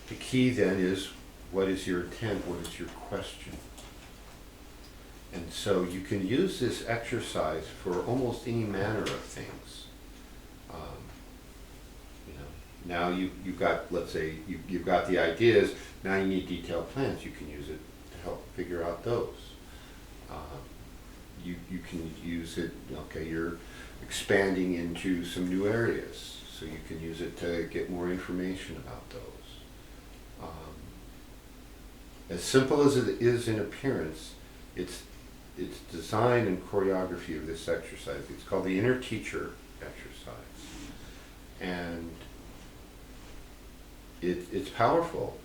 the key then is, what is your intent? What is your question? And so you can use this exercise for almost any manner of things. Now you've got, let's say, you've got the ideas, now you need detailed plans. You can use it to help figure out those. You can use it, okay, you're expanding into some new areas, so you can use it to get more information about those. As simple as it is in appearance, its design and choreography of this exercise, it's called the inner teacher exercise. And it's powerful.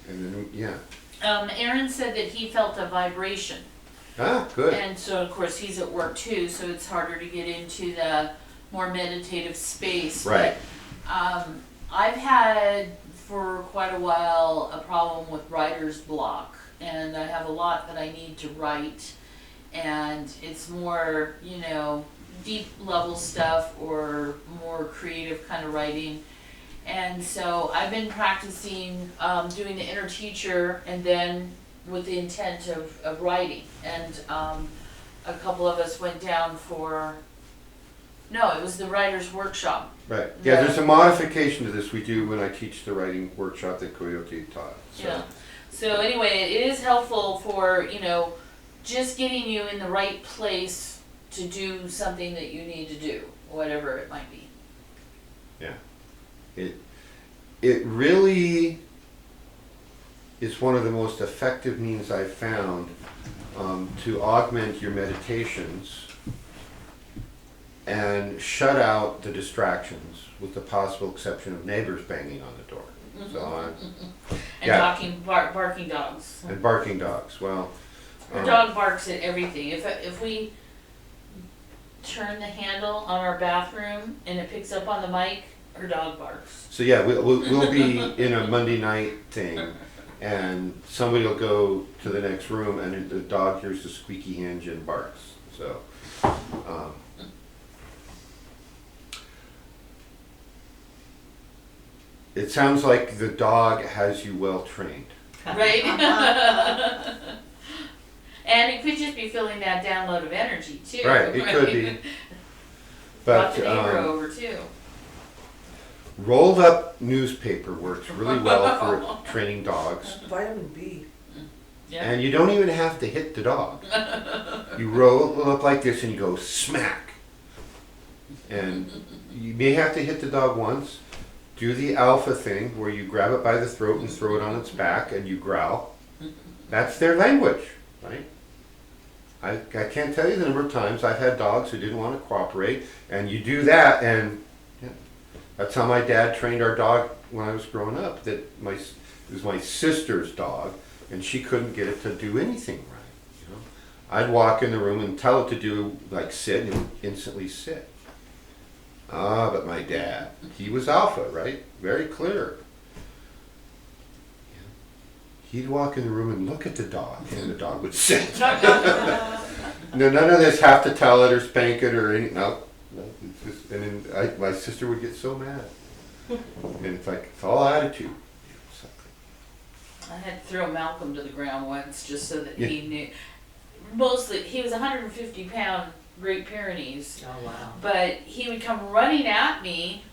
And then, Aaron said that he felt a vibration. Ah, good. And so, of course, he's at work too, so it's harder to get into the more meditative space. Right. But I've had for quite a while a problem with writer's block, and I have a lot that I need to write, and it's more, deep level stuff or more creative kind of writing. And so I've been practicing doing the inner teacher and then with the intent of writing. And a couple of us went down for, no, it was the writer's workshop. Right. Yeah, there's a modification to this we do when I teach the writing workshop that Coyote taught. So. Yeah. So anyway, it is helpful for, you know, just getting you in the right place to do something that you need to do, whatever it might be. Yeah. It really is one of the most effective means I've found to augment your meditations and shut out the distractions, with the possible exception of neighbors banging on the door. So And yeah. barking dogs. And barking dogs. Well, Her dog barks at everything. If we turn the handle on our bathroom and it picks up on the mic, her dog barks. so yeah, we'll be in a Monday night thing, and somebody will go to the next room, and the dog hears the squeaky hinge and barks. So. It sounds like the dog has you well trained. Right? And it could just be feeling that download of energy too. Right, it could be. Brought But the neighbor over too. rolled up newspaper works really well for training dogs. Vitamin B. Yeah. And you don't even have to hit the dog. You roll it up like this and you go smack. And you may have to hit the dog once. Do the alpha thing where you grab it by the throat and throw it on its back and you growl. That's their language, right? I can't tell you the number of times I've had dogs who didn't want to cooperate, and you do that, and yeah, that's how my dad trained our dog when I was growing up. It was my sister's dog, and she couldn't get it to do anything right. You know, I'd walk in the room and tell it to do like sit, and it would instantly sit. Ah, but my dad, he was alpha, right? Very clear. He'd walk in the room and look at the dog, and the dog would sit. No, none of this have to tell it or spank it or anything. No, it's just, and then my sister would get so mad. And it's like, it's all attitude. I had to throw Malcolm to the ground once just so that Yeah. he knew. Mostly, he was 150-pound Great Pyrenees, Oh, wow. but he would come running at me,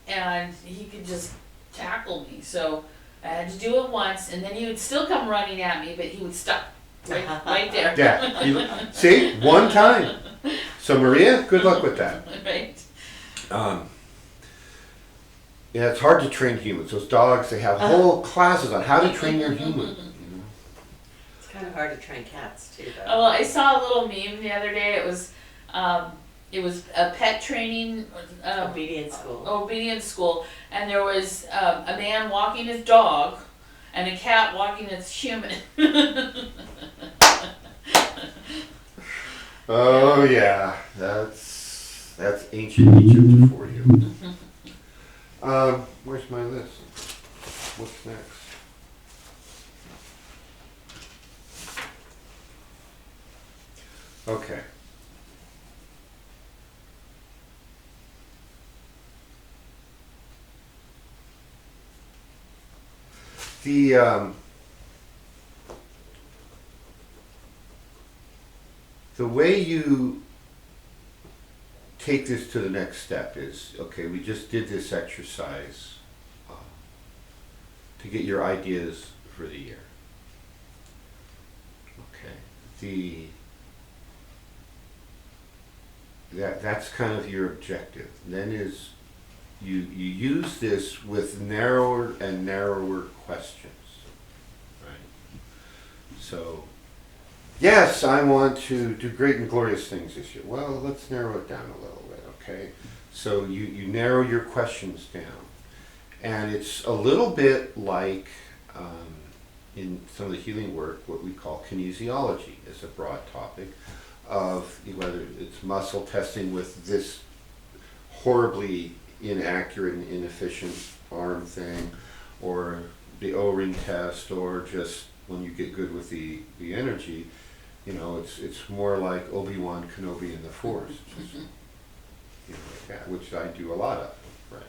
and he could just tackle me. So I had to do it once, and then he would still come running at me, but he would stop right there. Yeah, see, one time. So Maria, good luck with that. Right. Yeah, it's hard to train humans. Those dogs, they have whole classes on how to train your human. You know? It's kind of hard to train cats too, though. Oh, well, I saw a little meme the other day. It was a pet training Obedience school. obedience school, and there was a man walking his dog and a cat walking its human. Oh yeah, that's ancient Egypt for you. Where's my list? What's next? Okay. The way you take this to the next step is, okay, we just did this exercise to get your ideas for the year. Okay. That's kind of your objective. Then is you use this with narrower and narrower questions, right? So, yes, I want to do great and glorious things this year. Well, let's narrow it down a little bit, okay? So you narrow your questions down. And it's a little bit like, in some of the healing work, what we call kinesiology is a broad topic of whether it's muscle testing with this horribly inaccurate and inefficient arm thing, or the O-ring test, or just when you get good with the energy, you know, it's more like Obi-Wan Kenobi in the Force, just, you know, like that, which I do a lot of, right?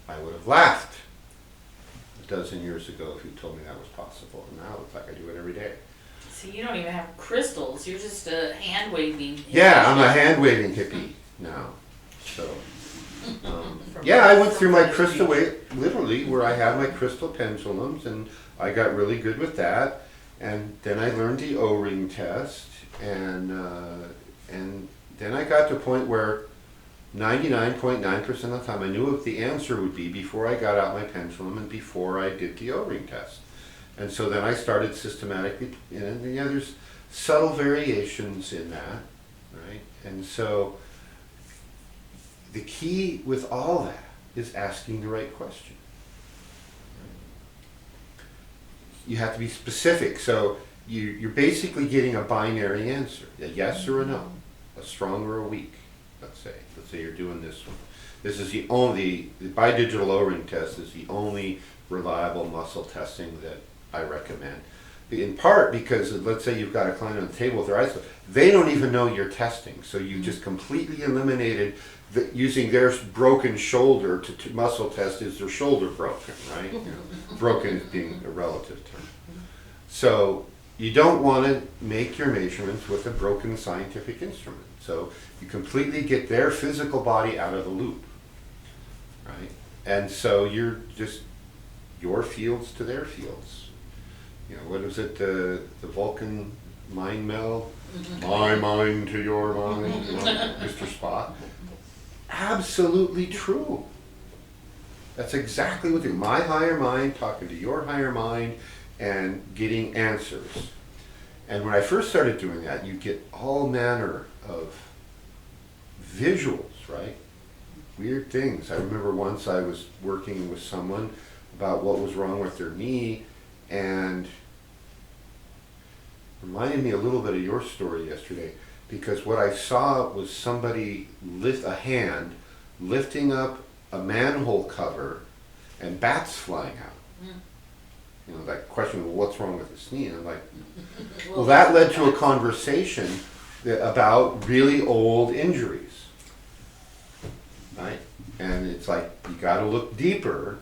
I would have laughed a dozen years ago if you told me that was possible. And now it's like I do it every day. See, you don't even have crystals. You're just a hand waving. Yeah, I'm a hand-waving hippie now. So, yeah, I went through my crystal way, literally, where I had my crystal pendulums, and I got really good with that. And then I learned the O-ring test, and then I got to a point where 99.9% of the time I knew what the answer would be before I got out my pendulum and before I did the O-ring test. And so then I started systematically, and yeah, there's subtle variations in that, right? And so the key with all that is asking the right question. You have to be specific. So you're basically getting a binary answer, a yes or a no, a strong or a weak, let's say. Let's say you're doing this one. This is the bidigital O-ring test is the only reliable muscle testing that I recommend. In part because, let's say you've got a client on the table with their eyes closed, they don't even know you're testing. So you just completely eliminated using their broken shoulder to muscle test, is their shoulder broken, right? You know, broken is being a relative term. So you don't want to make your measurements with a broken scientific instrument. So you completely get their physical body out of the loop, right? And so you're just your fields to their fields. You know, what is it, the Vulcan mind meld? My mind to your mind, you know, Mr. Spock. Absolutely true. That's exactly what my higher mind talking to your higher mind and getting answers. And when I first started doing that, you get all manner of visuals, right? Weird things. I remember once I was working with someone about what was wrong with their knee, and reminded me a little bit of your story yesterday, because what I saw was somebody a hand lifting up a manhole cover and bats flying out. You know, that question, well, what's wrong with his knee? And I'm like, well, that led to a conversation about really old injuries, right? And it's like, you got to look deeper,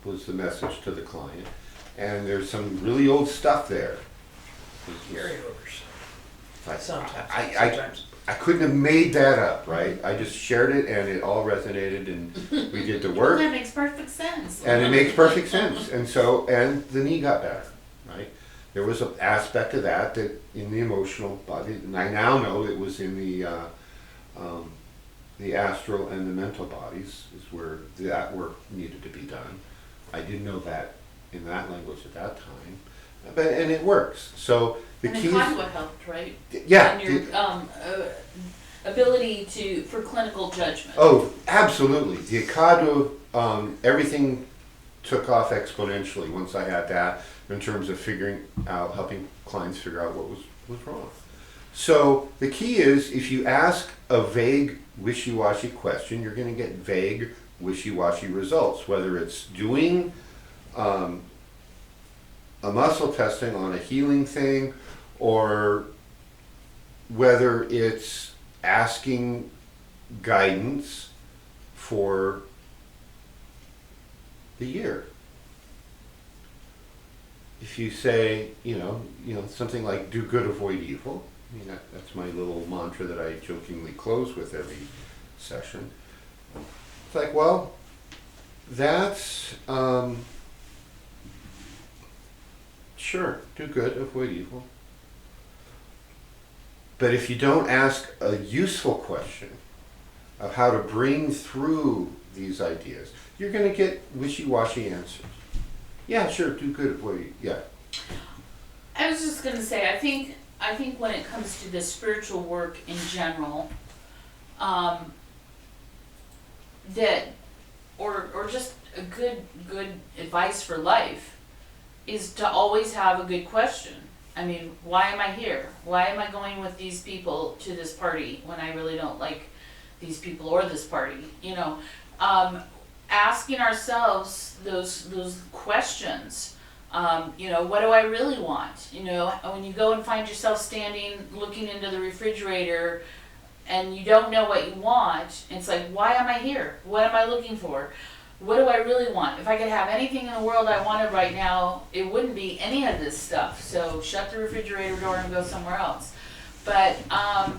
was the message to the client. And there's some really old stuff there. Carryovers. Like, Sometimes. I couldn't have made that up, right? I just shared it and it all resonated and we did the work. That makes perfect sense. And it makes perfect sense. And so, and the knee got better, right? There was an aspect of that in the emotional body, and I now know it was in the astral and the mental bodies is where that work needed to be done. I didn't know that in that language at that time. And it works. So the and key. the conduit helped, right? Yeah. And your ability for clinical judgment. Oh, absolutely. The Ikado, everything took off exponentially once I had that in terms of helping clients figure out what was wrong. So the key is, if you ask a vague, wishy-washy question, you're going to get vague, wishy-washy results, whether it's doing a muscle testing on a healing thing, or whether it's asking guidance for the year. If you say, you know, something like do good, avoid evil. I mean, that's my little mantra that I jokingly close with every session. It's like, well, that's sure, do good, avoid evil. But if you don't ask a useful question of how to bring through these ideas, you're going to get wishy-washy answers. Yeah, sure, do good, avoid, yeah. I was just gonna say, I think when it comes to the spiritual work in general, that or just a good advice for life is to always have a good question. I mean, why am I here? Why am I going with these people to this party when I really don't like these people or this party? You know, asking ourselves those questions. You know, what do I really want? You know, when you go and find yourself standing looking into the refrigerator and you don't know what you want, it's like, why am I here? What am I looking for? what do I really want? If I could have anything in the world I wanted right now, it wouldn't be any of this stuff. So shut the refrigerator door and go somewhere else. But a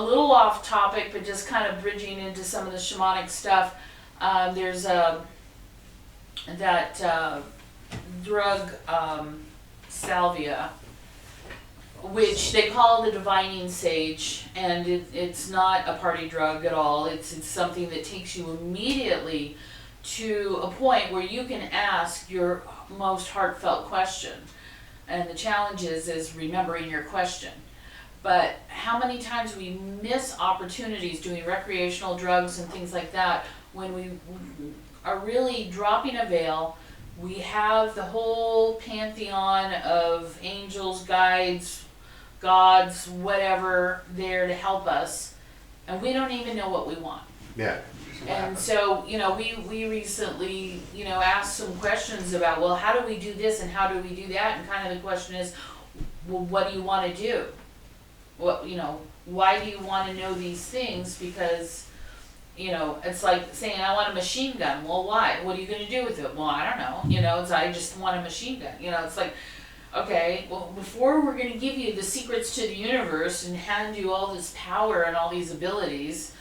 little off topic, but just kind of bridging into some of the shamanic stuff. There's that drug salvia, which they call the divining sage, and it's not a party drug at all. It's something that takes you immediately to a point where you can ask your most heartfelt question. And the challenge is remembering your question. But how many times we miss opportunities doing recreational drugs and things like that when we are really dropping a veil. We have the whole pantheon of angels, guides, gods, whatever, there to help us, and we don't even know what we want. Yeah. And so, we recently, asked some questions about, well, how do we do this and how do we do that? And kind of the question is, well, what do you want to do? What, why do you want to know these things? Because, it's like saying, I want a machine gun. Well, why? What are you going to do with it? Well, I don't know. I just want a machine gun. It's like, okay, well, before we're going to give you the secrets to the universe and hand you all this power and all these abilities,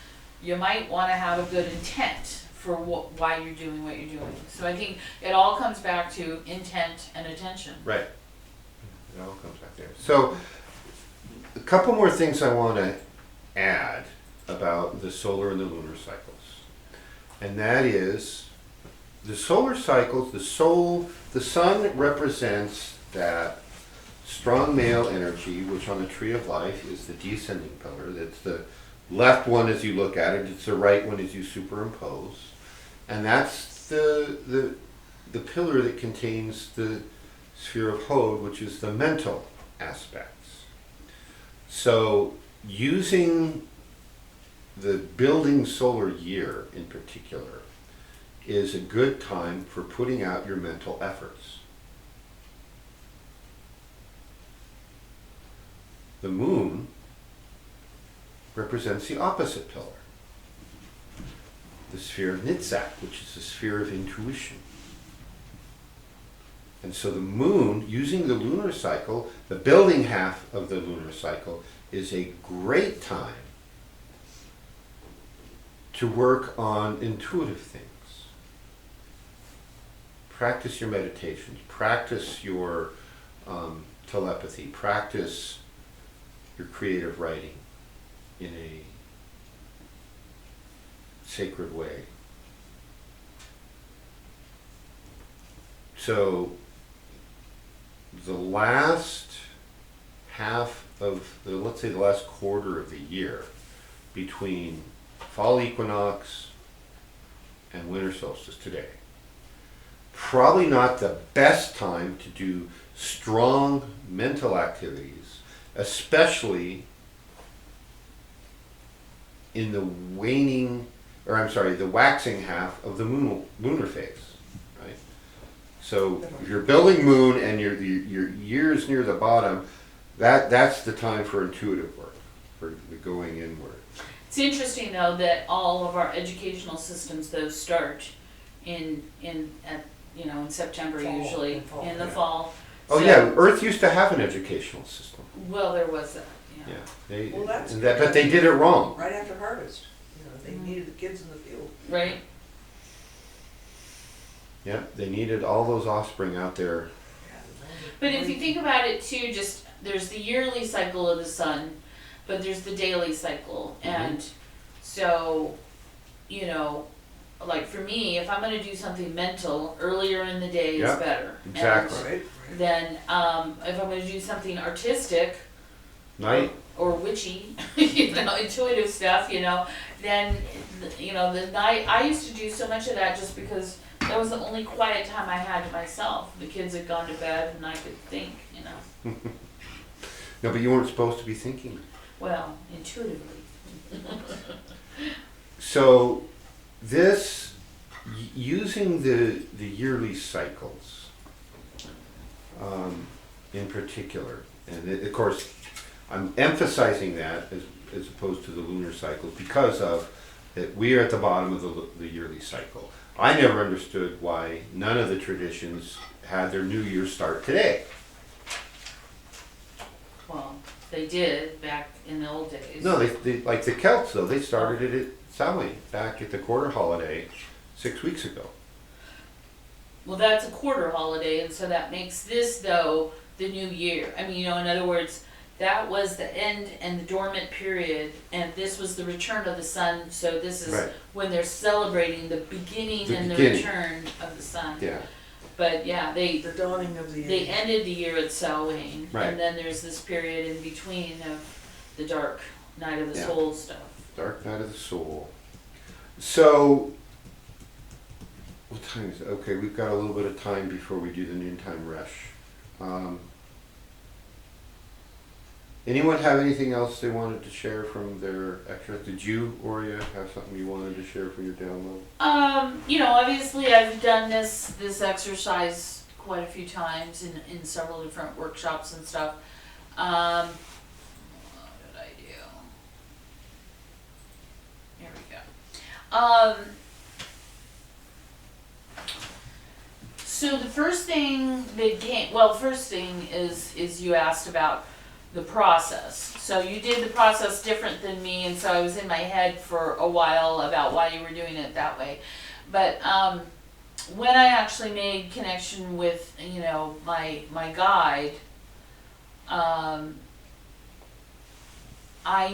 you might want to have a good intent for why you're doing what you're doing. So I think it all comes back to intent and attention. Right. It all comes back there. So a couple more things I want to add about the solar and the lunar cycles. And that is the solar cycles, the sun represents that strong male energy, which on the tree of life is the descending pillar. That's the left one as you look at it, it's the right one as you superimpose. And that's the pillar that contains the sphere of Hod, which is the mental aspects. So using the building solar year in particular is a good time for putting out your mental efforts. The moon represents the opposite pillar, the sphere of Nitzak, which is the sphere of intuition. And so the moon, using the lunar cycle, the building half of the lunar cycle, is a great time to work on intuitive things. Practice your meditations, practice your telepathy, practice your creative writing in a sacred way. So the last half of let's say the last quarter of the year between fall equinox and winter solstice today, probably not the best time to do strong mental activities, especially in the waxing half of the lunar phase, right? So if you're building moon and your year's near the bottom, that's the time for intuitive work, for the going inward. It's interesting though that all of our educational systems though start in September Fall, usually in the fall. Oh So- yeah, Earth used to have an educational system. Well, there was that. Yeah, Well, that's but they did it wrong. right after harvest. They needed the kids in the field. Right. Yeah, they needed all those offspring out there. But if you think about it too, just there's the yearly cycle of the sun, but there's the daily cycle, and so, like for me, if I'm going to do something mental, earlier in the day Yeah, is better. exactly. Right. And then if I'm going to do something artistic Night. or witchy, intuitive stuff, then the night. I used to do so much of that just because that was the only quiet time I had to myself. The kids had gone to bed and I could think, No, but you weren't supposed to be thinking. Well, intuitively. So using the yearly cycles in particular, and of course I'm emphasizing that as opposed to the lunar cycles because of that we are at the bottom of the yearly cycle. I never understood why none of the traditions had their New Year start today. Well, they did back in the old days. No, they like the Celts though, they started it at Samhain, back at the quarter holiday 6 weeks ago. Well, that's a quarter holiday, and so that makes this, though, the new year. I mean, in other words, that was the end and the dormant period, and this was the return of the sun, so this is Right. when they're celebrating the beginning The and the beginning. return of the sun. Yeah. But yeah, The dawning of the they age. ended the year at Samhain, Right. and then there's this period in between of the dark night of the Yeah. soul stuff. Dark night of the soul. So, what time is it? Okay, we've got a little bit of time before we do the noontime rush. Anyone have anything else they wanted to share from their extra? Did you, Oria, have something you wanted to share from your download? Obviously I've done this exercise quite a few times in several different workshops and stuff. What did I do? Here we go. So the first thing that first thing is you asked about the process. So you did the process different than me, and so I was in my head for a while about why you were doing it that way. But when I actually made connection with, my guide, I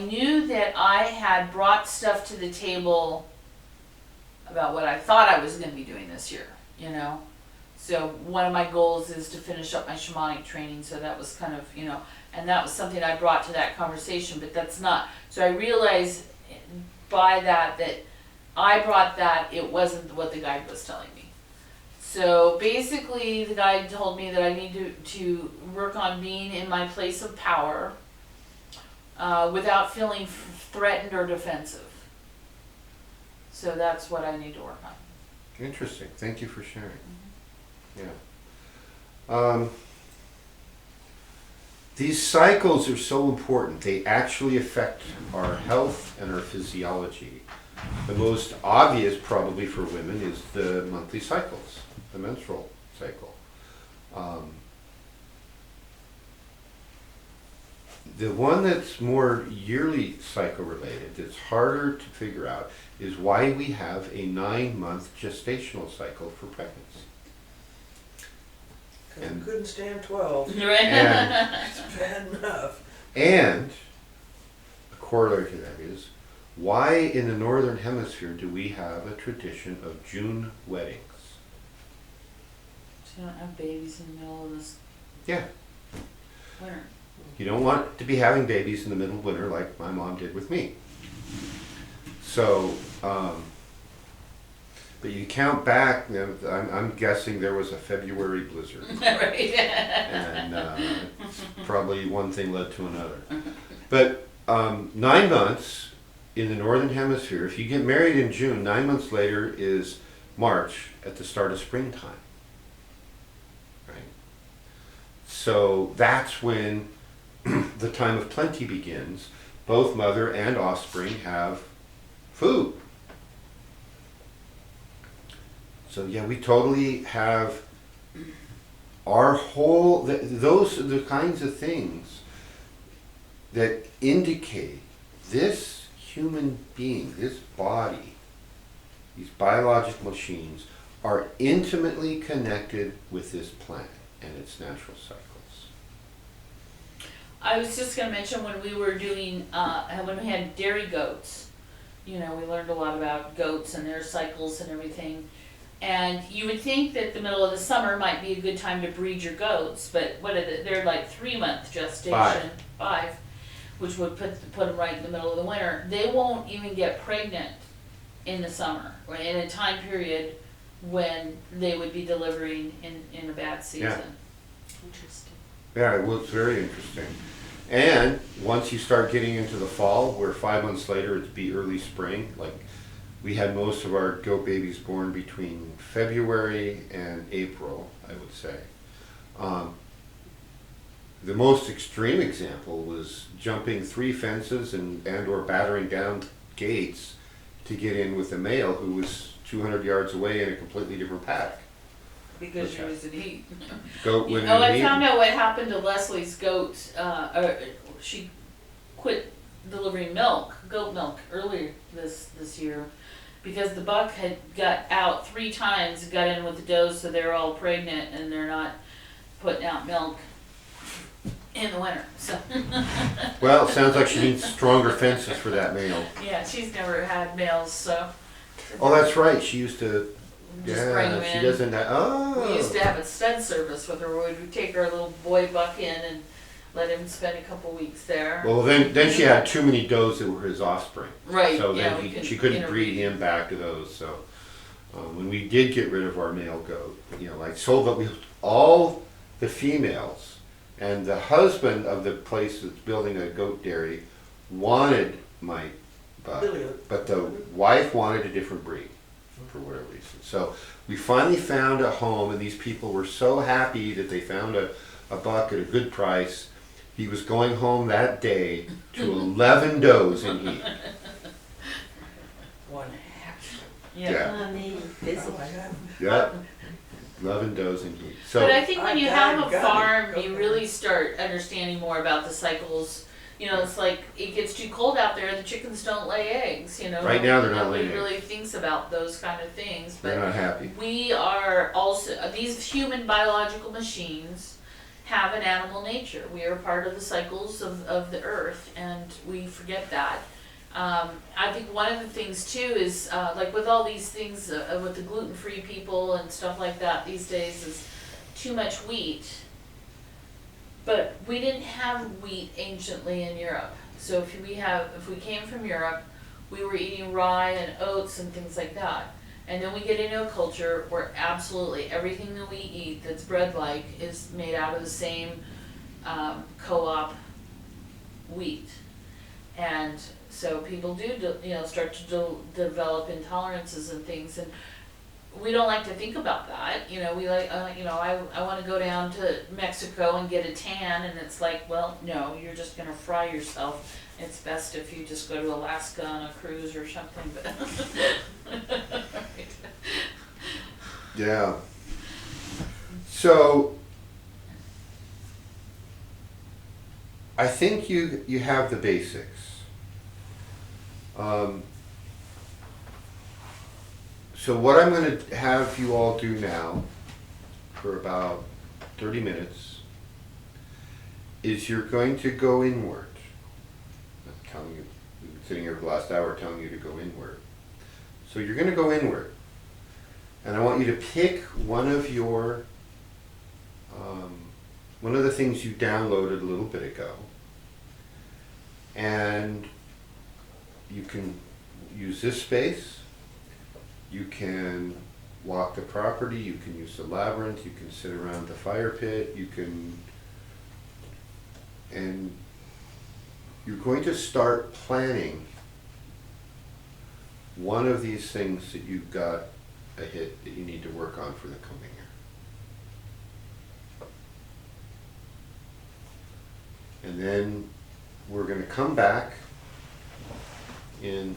knew that I had brought stuff to the table about what I thought I was going to be doing this year, So one of my goals is to finish up my shamanic training, so that was kind of, and that was something I brought to that conversation, but that's not. So I realized by that I brought that, it wasn't what the guide was telling me. So basically the guide told me that I need to work on being in my place of power without feeling threatened or defensive. So that's what I need to work on. Interesting. Thank you for sharing. Yeah. These cycles are so important. They actually affect our health and our physiology. The most obvious, probably for women, is the monthly cycles, the menstrual cycle. The one that's more yearly cycle related, that's harder to figure out, is why we have a 9-month gestational cycle for pregnancy. Because we couldn't stand 12. Right? And, It's bad enough. and a corollary to that is, why in the Northern Hemisphere do we have a tradition of June weddings? So you don't have babies in the middle of this Yeah. winter. You don't want to be having babies in the middle of winter like my mom did with me. So, but you count back, I'm guessing there was a February blizzard. Right. And probably one thing led to another. But 9 months in the Northern Hemisphere, if you get married in June, 9 months later is March at the start of springtime. Right? So that's when the time of plenty begins. Both mother and offspring have food. So yeah, we totally have our whole, those are the kinds of things that indicate this human being, this body, these biological machines are intimately connected with this planet and its natural cycles. I was just going to mention when we were doing, when we had dairy goats, we learned a lot about goats and their cycles and everything. And you would think that the middle of the summer might be a good time to breed your goats, but they're like 3-month gestation, 5, which would put them right in the middle of the winter. They won't even get pregnant in the summer, right, in a time period when they would be delivering in a bad season. Yeah. Interesting. Yeah, well, it's very interesting. And once you start getting into the fall, where 5 months later it'd be early spring, like we had most of our goat babies born between February and April, I would say. The most extreme example was jumping 3 fences and or battering down gates to get in with a male who was 200 yards away in a completely different paddock. Because she was in heat. Goat went Oh, in I heat. found out what happened to Leslie's goat. She quit delivering milk, goat milk, earlier this year because the buck had got out 3 times, got in with the does, so they're all pregnant and they're not putting out milk in the winter. So Well, it sounds like she needs stronger fences for that male. yeah, she's never had males, so Oh, that's right. She used to. just bring them Yeah, she in. doesn't. Oh. We used to have a stud service with her where we'd take our little boy buck in and let him spend a couple weeks there. Well, then she had too many does that were his offspring. Right, So yeah, then we could she couldn't breed interbreed. him back to those. So when we did get rid of our male goat, like sold all the females, and the husband of the place that's building a goat dairy wanted my buck, Billy. but the wife wanted a different breed for whatever reason. So we finally found a home, and these people were so happy that they found a buck at a good price. He was going home that day to 11 does in heat. One heck. Yeah. Honey, Oh busy. my God. Yep. 11 does in heat. So But I think when you have a Got it. farm, you Okay. really start understanding more about the cycles. It's like it gets too cold out there, the chickens don't lay eggs. Right now they're not Nobody laying really thinks about those kind of things. they're But not happy. we are also these human biological machines have an animal nature. We are part of the cycles of the earth, and we forget that. I think one of the things too is like with all these things with the gluten-free people and stuff like that these days is too much wheat. But we didn't have wheat anciently in Europe. So if we came from Europe, we were eating rye and oats and things like that. And then we get into a culture where absolutely everything that we eat that's bread-like is made out of the same co-op wheat. And so people do start to develop intolerances and things, and we don't like to think about that. We like, I want to go down to Mexico and get a tan, and it's like, well, no, you're just going to fry yourself. It's best if you just go to Alaska on a cruise or something. But Yeah. So I think you have the basics. So what I'm going to have you all do now for about 30 minutes is you're going to go inward. I'm telling you, we've been sitting here for the last hour telling you to go inward. So you're going to go inward. And I want you to pick one of the things you downloaded a little bit ago. And you can use this space. You can walk the property. You can use the labyrinth. You can sit around the fire pit. And you're going to start planning one of these things that you've got a hit that you need to work on for the coming year. And then we're going to come back in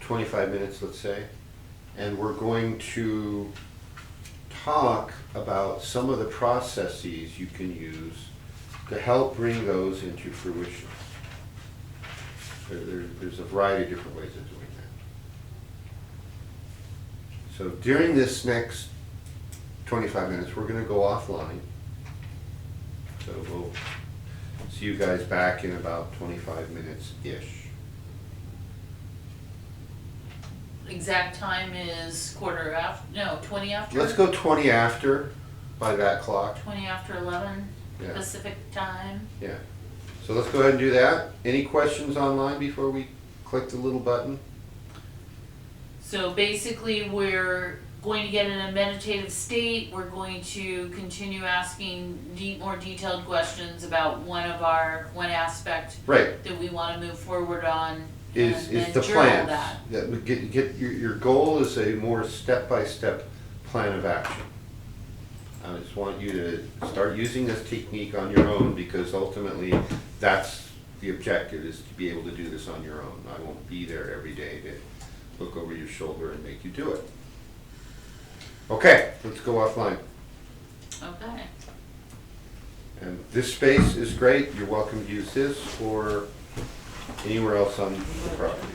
25 minutes, let's say, and we're going to talk about some of the processes you can use to help bring those into fruition. There's a variety of different ways of doing that. So during this next 25 minutes, we're going to go offline. So we'll see you guys back in about 25 minutes-ish. exact time is 20 after. Let's go 20 after by that clock. 20 after 11 Yeah. Pacific time. Yeah. So let's go ahead and do that. Any questions online before we click the little button? So basically, we're going to get in a meditative state. We're going to continue asking more detailed questions about one aspect Right. that we want to move forward on. Is and then the journal plan. that. That we get your goal is a more step-by-step plan of action. I just want you to start using this technique on your own, because ultimately that's the objective, is to be able to do this on your own. I won't be there every day to look over your shoulder and make you do it. Okay, let's go offline. Okay. And this space is great. You're welcome to use this or anywhere else on the property.